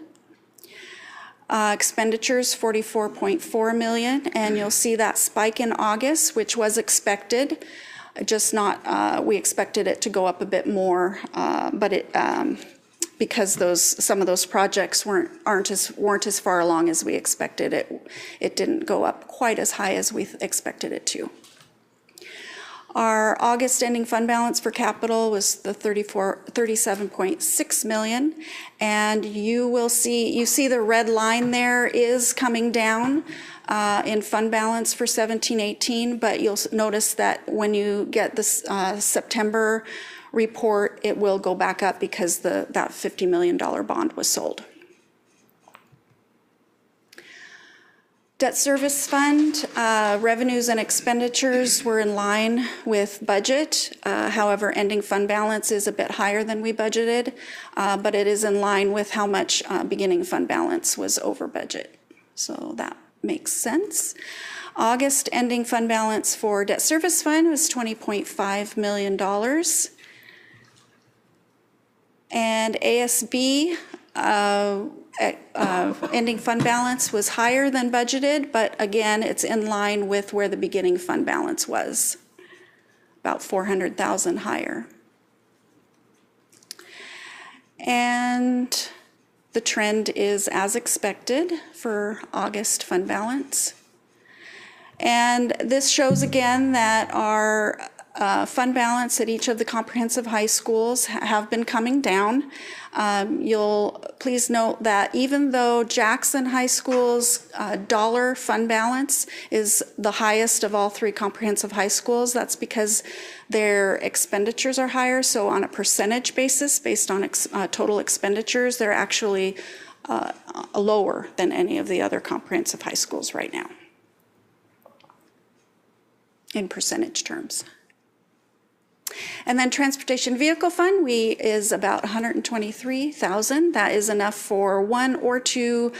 Expenditures, $44.4 million, and you'll see that spike in August, which was expected. Just not, we expected it to go up a bit more, but it, because some of those projects weren't as far along as we expected, it didn't go up quite as high as we expected it to. Our August ending fund balance for capital was the $37.6 million, and you see the red line there is coming down in fund balance for 17-18, but you'll notice that when you get this September report, it will go back up because that $50 million bond was sold. Debt service fund, revenues and expenditures were in line with budget. However, ending fund balance is a bit higher than we budgeted, but it is in line with how much beginning fund balance was over budget. So that makes sense. August ending fund balance for debt service fund was $20.5 million. And ASB ending fund balance was higher than budgeted, but again, it's in line with where the beginning fund balance was, about $400,000 higher. And the trend is as expected for August fund balance. And this shows again that our fund balance at each of the comprehensive high schools have been coming down. You'll please note that even though Jackson High School's dollar fund balance is the highest of all three comprehensive high schools, that's because their expenditures are higher. So on a percentage basis, based on total expenditures, they're actually lower than any of the other comprehensive high schools right now in percentage terms. And then transportation vehicle fund, is about $123,000. That is enough for 1 or 2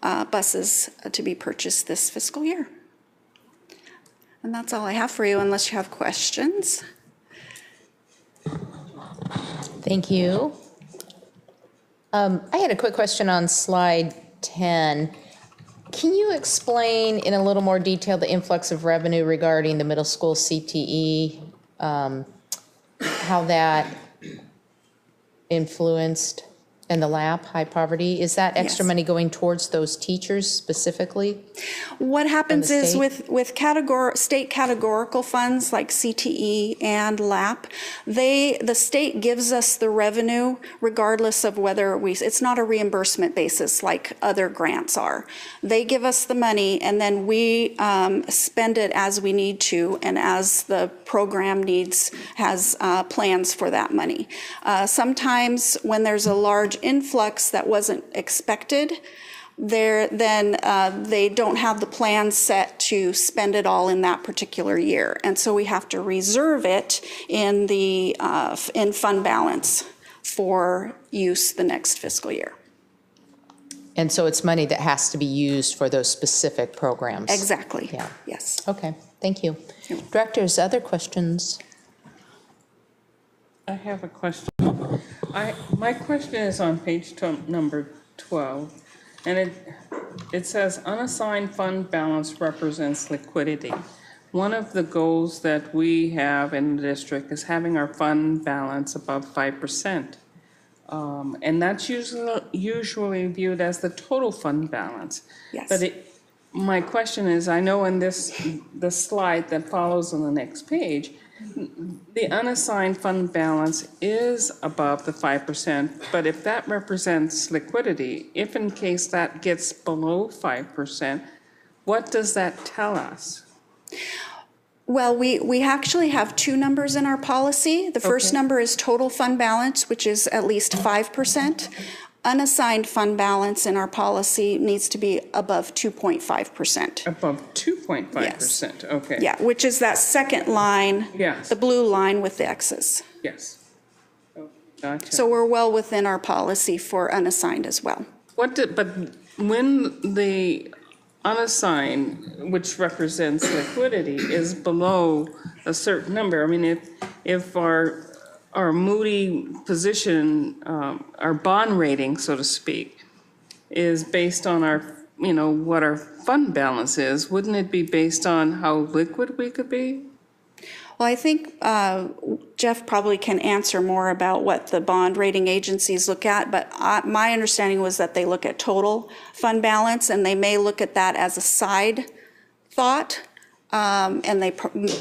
buses to be purchased this fiscal year. And that's all I have for you, unless you have questions. Thank you. I had a quick question on slide 10. Can you explain in a little more detail the influx of revenue regarding the middle school CTE, how that influenced, and the LAP, high poverty? Is that extra Yes. money going towards those teachers specifically? What happens is state? with state categorical funds like CTE and LAP, the state gives us the revenue regardless of whether it's not a reimbursement basis like other grants are. They give us the money and then we spend it as we need to and as the program has plans for that money. Sometimes when there's a large influx that wasn't expected, they don't have the plan set to spend it all in that particular year. And so we have to reserve it in fund balance for use the next fiscal year. And so it's money that has to be used for those specific programs? Exactly. Yeah. Yes. Okay, thank you. Directors, other questions? I have a question. My question is on page number 12, and it says unassigned fund balance represents liquidity. One of the goals that we have in the district is having our fund balance above 5%. And that's usually viewed as the total fund balance. Yes. But my question is, I know in the slide that follows on the next page, the unassigned fund balance is above the 5%, but if that represents liquidity, if in case that gets below 5%, what does that tell us? Well, we actually have 2 numbers in our policy. The first number is total fund balance, which is at least 5%. Unassigned fund balance in our policy needs to be above 2.5%. Above 2.5%, Yes. okay. Yeah, which is that second line, Yes. the blue line with the X's. Yes. Oh, gotcha. So we're well within our policy for unassigned as well. But when the unassigned, which represents liquidity, is below a certain number, I mean, if our Moody position, our bond rating, so to speak, is based on what our fund balance is, wouldn't it be based on how liquid we could be? Well, I think Jeff probably can answer more about what the bond rating agencies look at, but my understanding was that they look at total fund balance, and they may look at that as a side thought, and they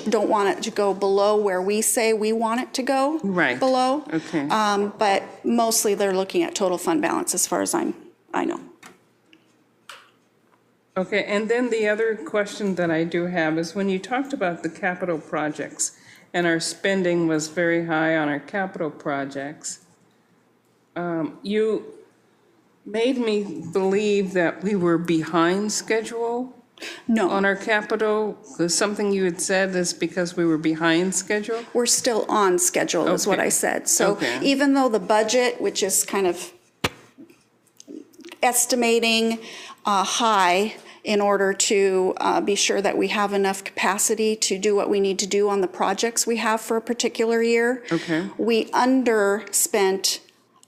don't want it to go below where we say we want it to go. Right. Below. Okay. But mostly they're looking at total fund balance as far as I know. Okay, and then the other question that I do have is when you talked about the capital projects and our spending was very high on our capital projects, you made me believe that we were behind schedule. No. On our capital, something you had said is because we were behind schedule? We're still on schedule is what I said. So even though the budget, which is kind of estimating high in order to be sure that we have enough capacity to do what we need to do on the projects we have for a particular year, we underspent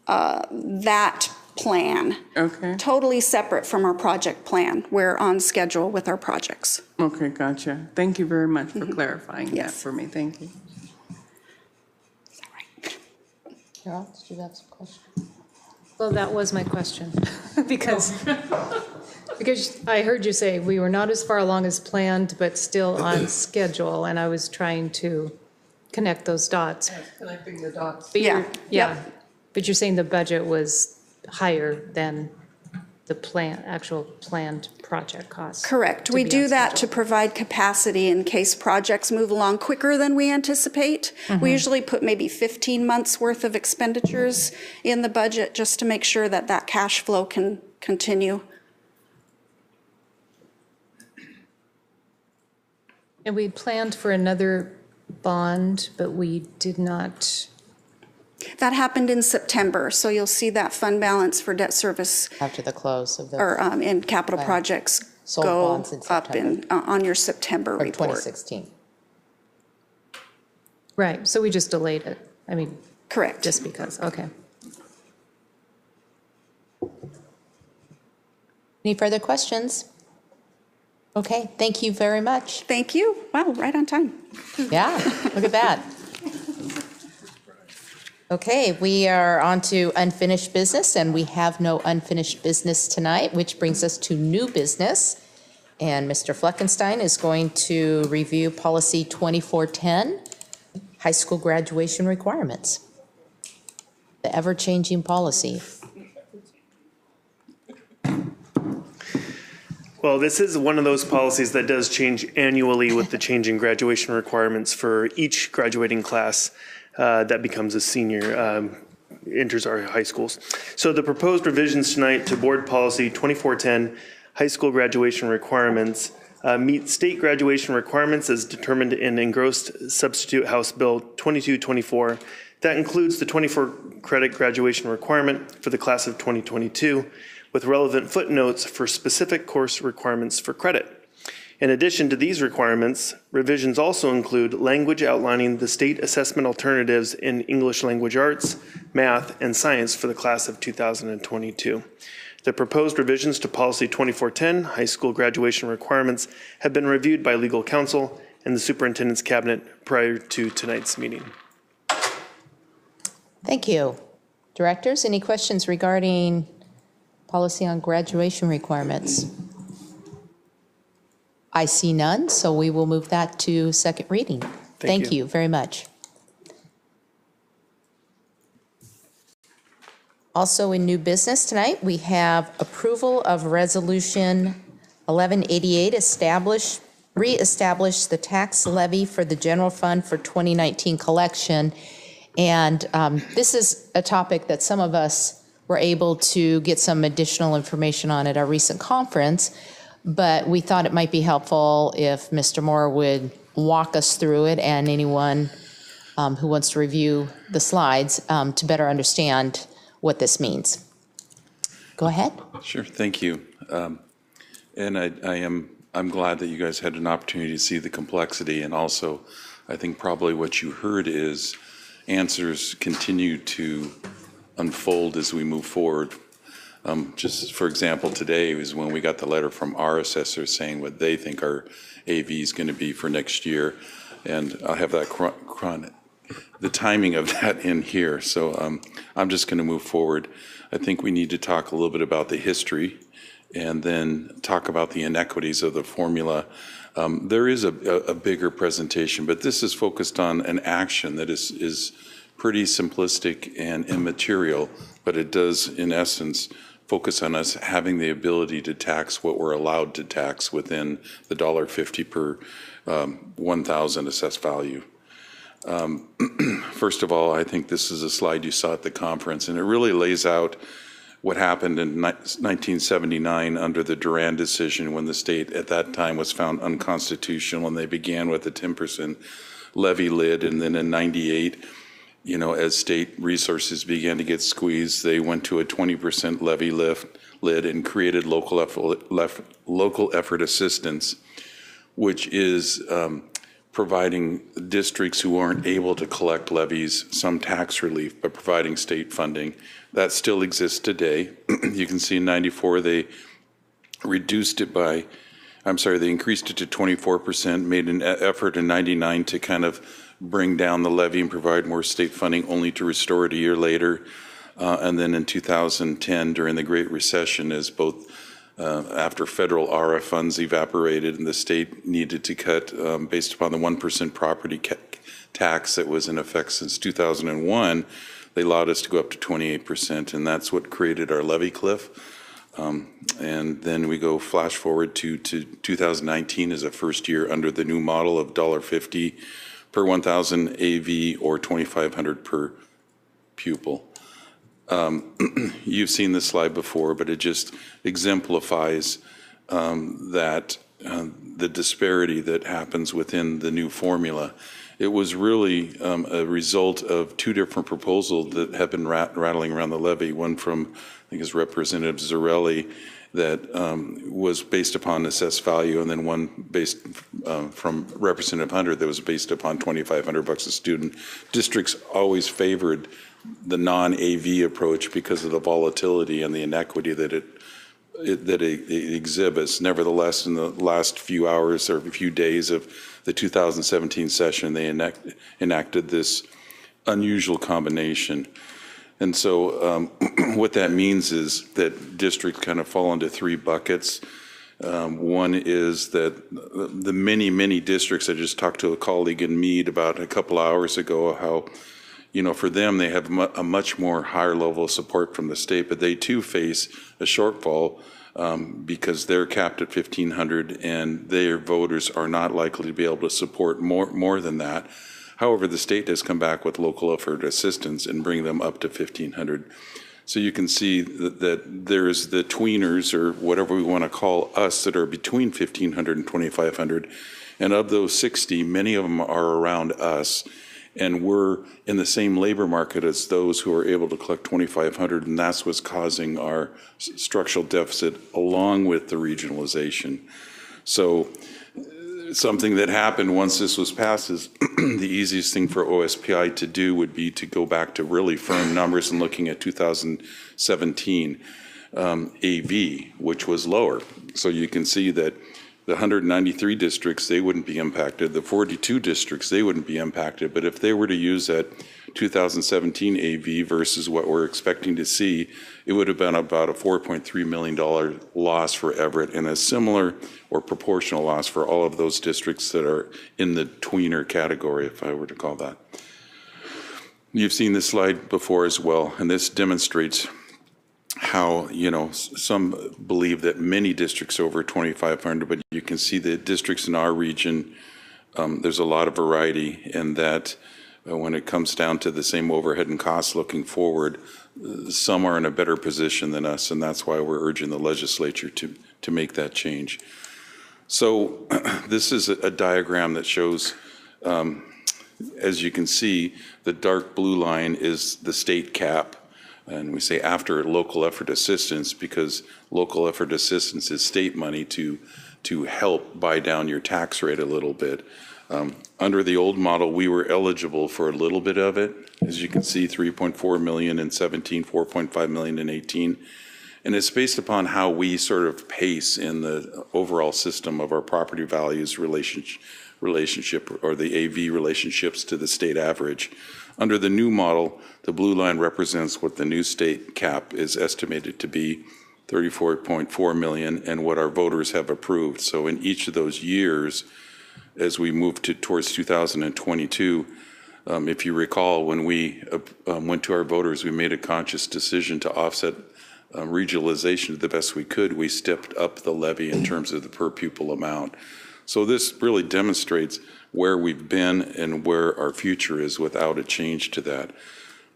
that plan. Okay. Totally separate from our project plan. We're on schedule with our projects. Okay, gotcha. Thank you very much for clarifying that for me. Thank you. Carol, did you have some questions? Well, that was my question, because I heard you say we were not as far along as planned, but still on schedule, and I was trying to connect those dots. Connecting the dots. But but you're saying the budget was higher than the actual planned project costs. Correct. We do that to provide capacity in case projects move along quicker than we anticipate. We usually put maybe 15 months worth of expenditures in the budget just to make sure that that cash flow can continue. And we planned for another bond, but we did not. That happened in September, so you'll see that fund balance for debt service After the close of the. or in capital Right. projects Sold go bonds in up in, on your September Or report. 2016. Right, so we just delayed it. I mean, Correct. just because, okay. Any further questions? Okay, thank you very much. Thank you. Wow, right on time. Yeah, look at that. Okay, we are on to unfinished business, and we have no unfinished business tonight, which brings us to new business. And Mr. Fleckenstein is going to review policy 2410, high school graduation requirements. The ever-changing policy. Well, this is one of those policies that does change annually with the changing graduation requirements for each graduating class that becomes a senior, enters our high schools. So the proposed revisions tonight to Board Policy 2410, high school graduation requirements, meet state graduation requirements as determined in Engrossed Substitute House Bill 2224. That includes the 24 credit graduation requirement for the class of 2022, with relevant footnotes for specific course requirements for credit. In addition to these requirements, revisions also include language outlining the state assessment alternatives in English language arts, math, and science for the class of 2022. The proposed revisions to Policy 2410, high school graduation requirements, have been reviewed by legal counsel and the superintendent's cabinet prior to tonight's meeting. Thank you. Directors, any questions regarding policy on graduation requirements? I see none, so we will move that to second reading. Thank you very much. Also in new business tonight, we have approval of Resolution 1188, reestablish the tax levy for the general fund for 2019 collection. And this is a topic that some of us were able to get some additional information on at our recent conference, but we thought it might be helpful if Mr. Moore would walk us through it, and anyone who wants to review the slides to better understand what this means. Go ahead. Sure, thank you. And I'm glad that you guys had an opportunity to see the complexity, and also I think probably what you heard is answers continue to unfold as we move forward. Just for example, today was when we got the letter from our assessor saying what they think our AV is going to be for next year, and I'll have that the timing of that in here. So I'm just going to move forward. I think we need to talk a little bit about the history, and then talk about the inequities of the formula. There is a bigger presentation, but this is focused on an action that is pretty simplistic and immaterial, but it does, in essence, focus on us having the ability to tax what we're allowed to tax within the $1.50 per 1,000 assessed value. First of all, I think this is a slide you saw at the conference, and it really lays out what happened in 1979 under the Duran decision, when the state at that time was found unconstitutional, and they began with a 10% levy lid. And then in 98, as state resources began to get squeezed, they went to a 20% levy lid and created local effort assistance, which is providing districts who aren't able to collect levies some tax relief, but providing state funding. That still exists today. You can see in 94, they increased it to 24%, made an effort in 99 to kind of bring down the levy and provide more state funding, only to restore it a year later. And then in 2010, during the Great Recession, as both after federal ARA funds evaporated and the state needed to cut based upon the 1% property tax that was in effect since 2001, they allowed us to go up to 28%, and that's what created our levy cliff. And then we go flash forward to 2019 as a first year under the new model of $1.50 per 1,000 AV or $2,500 per pupil. You've seen this slide before, but it just exemplifies that the disparity that happens within the new formula. It was really a result of two different proposals that have been rattling around the levy. One from, I think it's Representative Zarelli, that was based upon assessed value, and then one based from Representative Hunter that was based upon $2,500 a student. Districts always favored the non-AV approach because of the volatility and the inequity that it exhibits. Nevertheless, in the last few hours or a few days of the 2017 session, they enacted this unusual combination. And so what that means is that districts kind of fall into three buckets. One is that the many districts, I just talked to a colleague in Meade about a couple hours ago, how, you know, for them, they have a much more higher level of support from the state, but they too face a shortfall because they're capped at 1,500 and their voters are not likely to be able to support more than that. However, the state has come back with local effort assistance and bring them up to 1,500. So you can see that there's the tweeners, or whatever we want to call us, that are between 1,500 and 2,500. And of those 60, many of them are around us. And we're in the same labor market as those who are able to collect 2,500, and that's what's causing our structural deficit along with the regionalization. So something that happened once this was passed is the easiest thing for OSPI to do would be to go back to really firm numbers and looking at 2017 AV, which was lower. So you can see that the 193 districts, they wouldn't be impacted. The 42 districts, they wouldn't be impacted. But if they were to use that 2017 AV versus what we're expecting to see, it would have been about a $4.3 million loss for Everett and a similar or proportional loss for all of those districts that are in the tweener category, if I were to call that. You've seen this slide before as well, and this demonstrates how, you know, some believe that many districts over 2,500, but you can see the districts in our region, there's a lot of variety, and that when it comes down to the same overhead and costs looking forward, some are in a better position than us, and that's why we're urging the legislature to make that change. So this is a diagram that shows, as you can see, the dark blue line is the state cap. And we say after local effort assistance, because local effort assistance is state money to help buy down your tax rate a little bit. Under the old model, we were eligible for a little bit of it. As you can see, 3.4 million in 17, 4.5 million in 18. And it's based upon how we sort of pace in the overall system of our property values relationship or the AV relationships to the state average. Under the new model, the blue line represents what the new state cap is estimated to be, 34.4 million, and what our voters have approved. So in each of those years, as we move towards 2022, if you recall, when we went to our voters, we made a conscious decision to offset regionalization to the best we could. We stepped up the levy in terms of the per pupil amount. So this really demonstrates where we've been and where our future is without a change to that.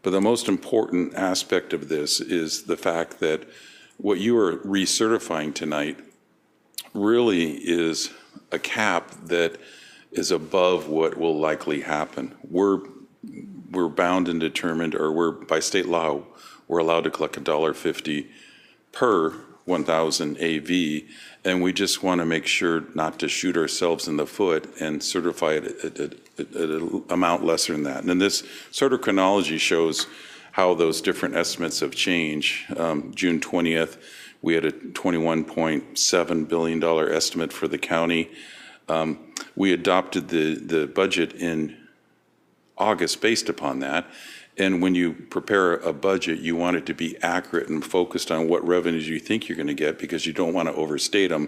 But the most important aspect of this is the fact that what you are recertifying tonight really is a cap that is above what will likely happen. We're bound and determined, or we're by state law, we're allowed to collect $1.50 per 1,000 AV, and we just want to make sure not to shoot ourselves in the foot and certify it at an amount lesser than that. And then this sort of chronology shows how those different estimates have changed. June 20th, we had a $21.7 billion estimate for the county. We adopted the budget in August based upon that. And when you prepare a budget, you want it to be accurate and focused on what revenues you think you're going to get, because you don't want to overstate them.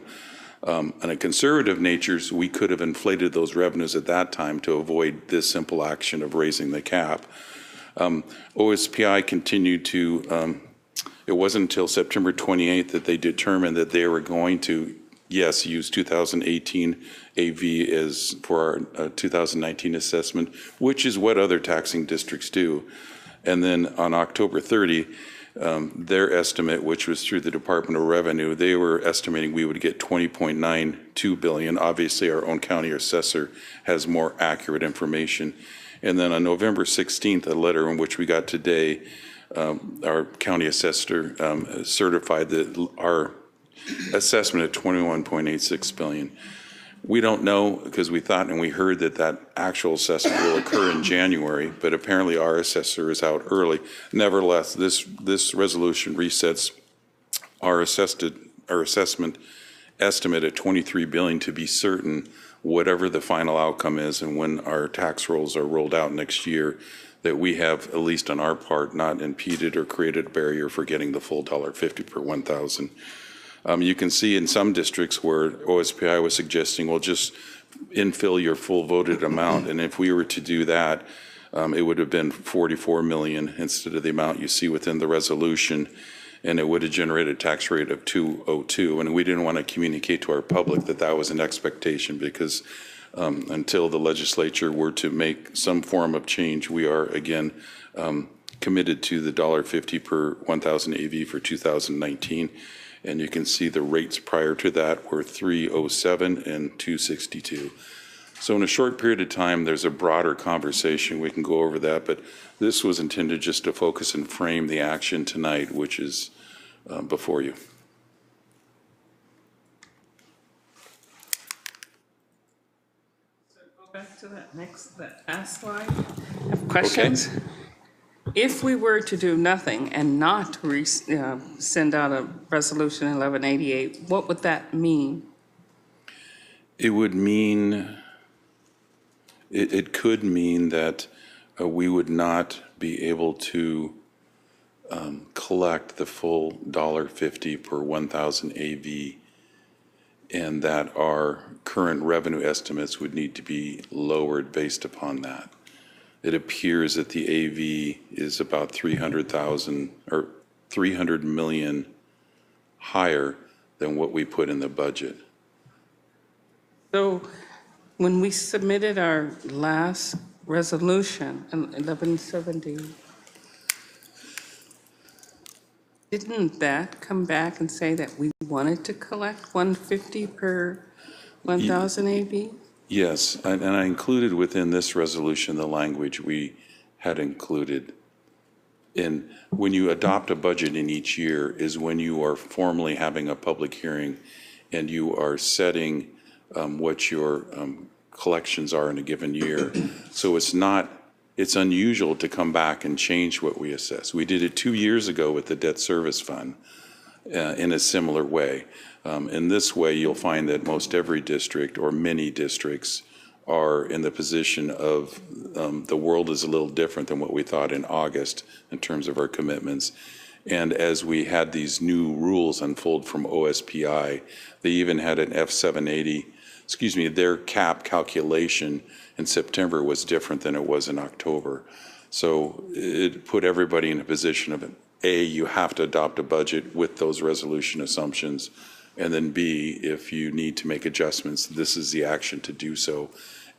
On a conservative natures, we could have inflated those revenues at that time to avoid this simple action of raising the cap. OSPI continued to, it wasn't until September 28th that they determined that they were going to, yes, use 2018 AV as for our 2019 assessment, which is what other taxing districts do. And then on October 30, Their estimate, which was through the Department of Revenue, they were estimating we would get $20.92 billion. Obviously, our own county assessor has more accurate information. And then on November 16th, a letter in which we got today, our county assessor certified that our assessment at $21.86 billion. We don't know because we thought and we heard that that actual assessment will occur in January, but apparently our assessor is out early. Nevertheless, this resolution resets our assessment estimate at $23 billion to be certain, whatever the final outcome is, and when our tax rolls are rolled out next year, that we have, at least on our part, not impeded or created a barrier for getting the full $1.50 per 1,000. You can see in some districts where OSPI was suggesting, well, just infill your full voted amount. And if we were to do that, it would have been 44 million instead of the amount you see within the resolution. And it would have generated a tax rate of 202. And we didn't want to communicate to our public that that was an expectation because until the legislature were to make some form of change, we are again committed to the $1.50 per 1,000 AV for 2019. And you can see the rates prior to that were 307 and 262. So in a short period of time, there's a broader conversation. We can go over that, but this was intended just to focus and frame the action tonight, which is before you. So go back to that last slide. I have questions. Okay. If we were to do nothing and not send out a resolution 1188, what would that mean? It would mean, it could mean that we would not be able to collect the full $1.50 per 1,000 AV, and that our current revenue estimates would need to be lowered based upon that. It appears that the AV is about 300,000 or 300 million higher than what we put in the budget. So when we submitted our last resolution, 1170, didn't that come back and say that we wanted to collect 150 per 1,000 AV? Yes, and I included within this resolution the language we had included. In when you adopt a budget in each year is when you are formally having a public hearing and you are setting what your collections are in a given year. So it's unusual to come back and change what we assess. We did it 2 years ago with the debt service fund in a similar way. In this way, you'll find that most every district or many districts are in the position of the world is a little different than what we thought in August in terms of our commitments. And as we had these new rules unfold from OSPI, they even had an F780, their cap calculation in September was different than it was in October. So it put everybody in a position of, A, you have to adopt a budget with those resolution assumptions. And then B, if you need to make adjustments, this is the action to do so.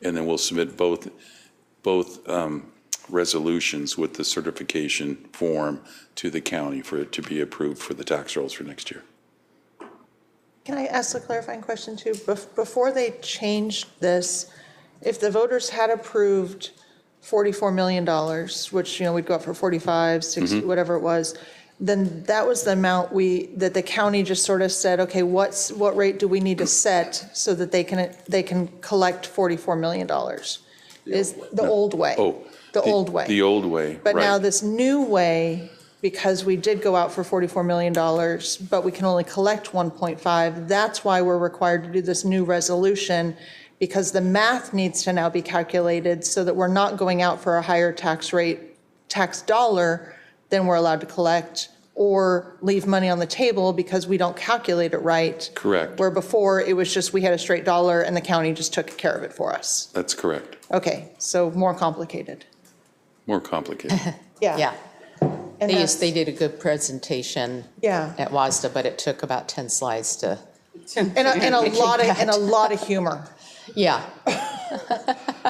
And then we'll submit both resolutions with the certification form to the county for it to be approved for the tax rolls for next year. Can I ask a clarifying question too? Before they changed this, if the voters had approved $44 million, which, we'd go up for 45, 60, whatever it was, then that was the amount that the county just sort of said, okay, what rate do we need to set so that they can collect $44 million? Is the old way. Oh, the old way. The old way, But right. now this new way, because we did go out for $44 million, but we can only collect 1.5, that's why we're required to do this new resolution, because the math needs to now be calculated so that we're not going out for a higher tax dollar than we're allowed to collect, or leave money on the table because we don't calculate it right. Correct. Where before it was just we had a straight dollar and the county just took care of it for us. That's correct. Okay, so more complicated. More complicated. Yeah. And They did a good presentation at WASDA, but it took about 10 slides to. And a lot of humor. Yeah.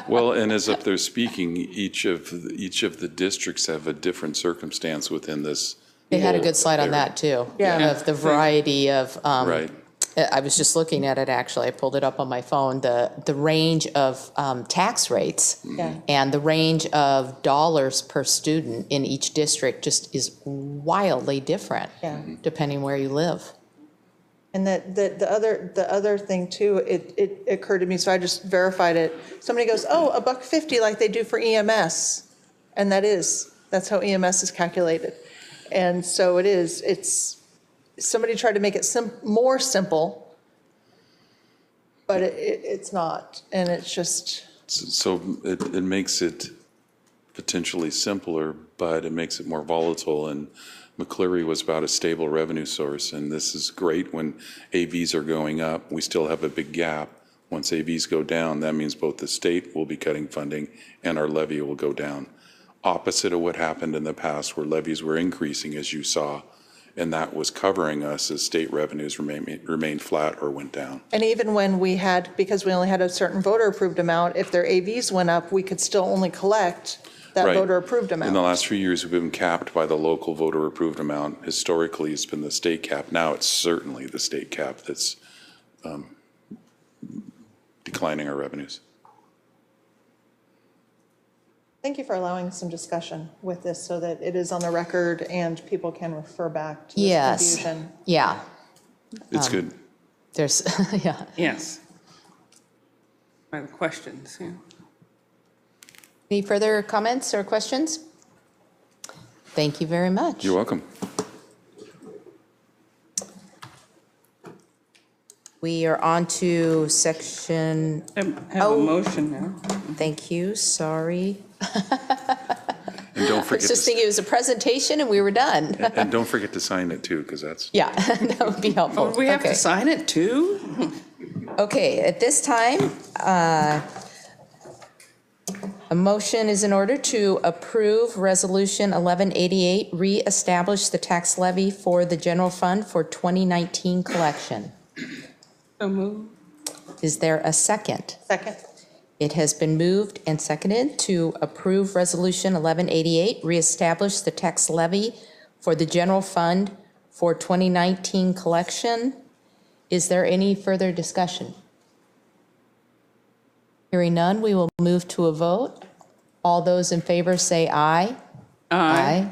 Well, and as up there speaking, each of the districts have a different circumstance within this They had a good slide on that, too. Yeah. Of the variety of, Right. I was just looking at it, actually. I pulled it up on my phone, the range of tax rates Yeah. and the range of dollars per student in each district just is wildly different, Yeah. depending where you live. And the other thing too, it occurred to me, so I just verified it. Somebody goes, oh, $1.50 like they do for EMS. And that's how EMS is calculated. And so somebody tried to make it more simple, but it's not. And it's just. So it makes it potentially simpler, but it makes it more volatile. And McCleary was about a stable revenue source, and this is great when AVs are going up. We still have a big gap. Once AVs go down, that means both the state will be cutting funding and our levy will go down. Opposite of what happened in the past, where levies were increasing, as you saw, and that was covering us as state revenues remained flat or went down. And even when because we only had a certain voter-approved amount, if their AVs went up, we could still only collect that Right. voter-approved amount. In the last few years, we've been capped by the local voter-approved amount. Historically, it's been the state cap. Now it's certainly the state cap that's declining our revenues. Thank you for allowing some discussion with this so that it is on the record and people can refer back to this Yes. confusion. Yeah. It's good. There's, yeah. Yes. By the questions, yeah. Any further comments or questions? Thank you very much. You're welcome. We are on to section. I have a motion now. Thank you, sorry. And don't I was forget just thinking it was a presentation and we were done. and don't forget to sign it too, because that's. Yeah, that would be helpful. Oh, we have Okay. to sign it too? Okay, at this time, a motion is in order to approve Resolution 1188, reestablish the tax levy for the general fund for 2019 collection. So moved. Is there a second? Second. It has been moved and seconded to approve Resolution 1188, reestablish the tax levy for the general fund for 2019 collection. Is there any further discussion? Hearing none, we will move to a vote. All those in favor say aye. Aye.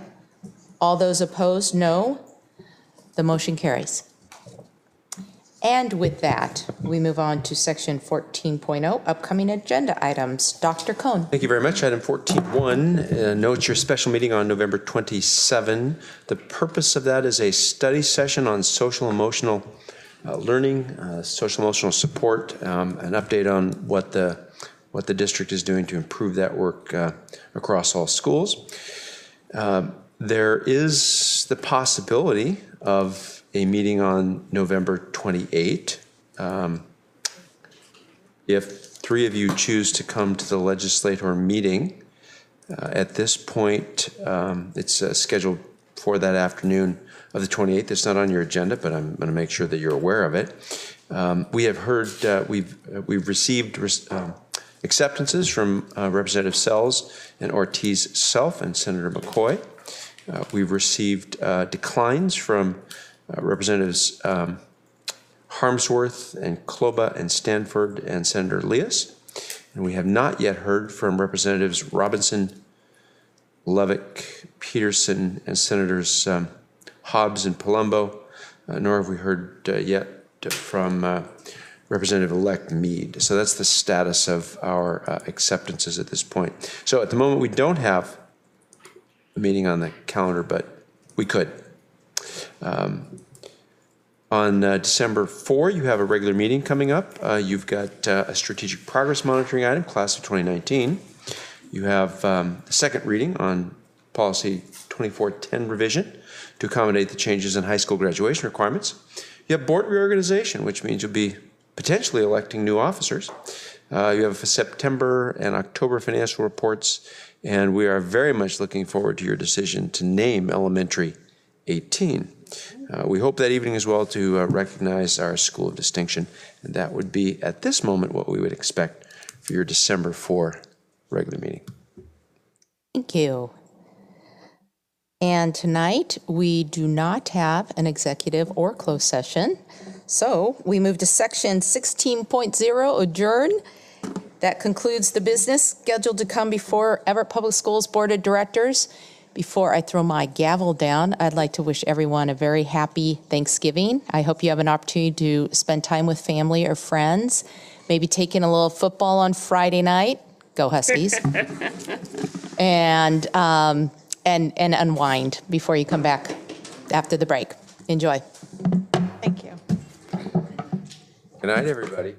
All those opposed, no. The motion carries. And with that, we move on to section 14.0, upcoming agenda items. Dr. Cohn. Thank you very much. Item 14.1, note your special meeting on November 27. The purpose of that is a study session on social emotional learning, social emotional support, an update on what the district is doing to improve that work across all schools. There is the possibility of a meeting on November 28. If three of you choose to come to the legislator meeting, at this point, it's scheduled for that afternoon of the 28th. It's not on your agenda, but I'm going to make sure that you're aware of it. We have heard, we've received acceptances from Representative Sells and Ortiz Self and Senator McCoy. We've received declines from Representatives Harmsworth and Kloba and Stanford and Senator Leas. And we have not yet heard from Representatives Robinson, Levick, Peterson, and Senators Hobbs and Palumbo, nor have we heard yet from Representative-elect Mead. So that's the status of our acceptances at this point. So at the moment, we don't have a meeting on the calendar, but we could. On December 4, you have a regular meeting coming up. You've got a strategic progress monitoring item, class of 2019. You have the second reading on policy 2410 revision to accommodate the changes in high school graduation requirements. You have board reorganization, which means you'll be potentially electing new officers. You have September and October financial reports, and we are very much looking forward to your decision to name Elementary 18. We hope that evening as well to recognize our School of Distinction, and that would be at this moment what we would expect for your December 4 regular meeting. Thank you. And tonight, we do not have an executive or closed session. So we move to section 16.0, adjourn. That concludes the business scheduled to come before Everett Public Schools Board of Directors. Before I throw my gavel down, I'd like to wish everyone a very happy Thanksgiving. I hope you have an opportunity to spend time with family or friends, maybe take in a little football on Friday night. Go Huskies. and unwind before you come back after the break. Enjoy. Thank you. Good night, everybody.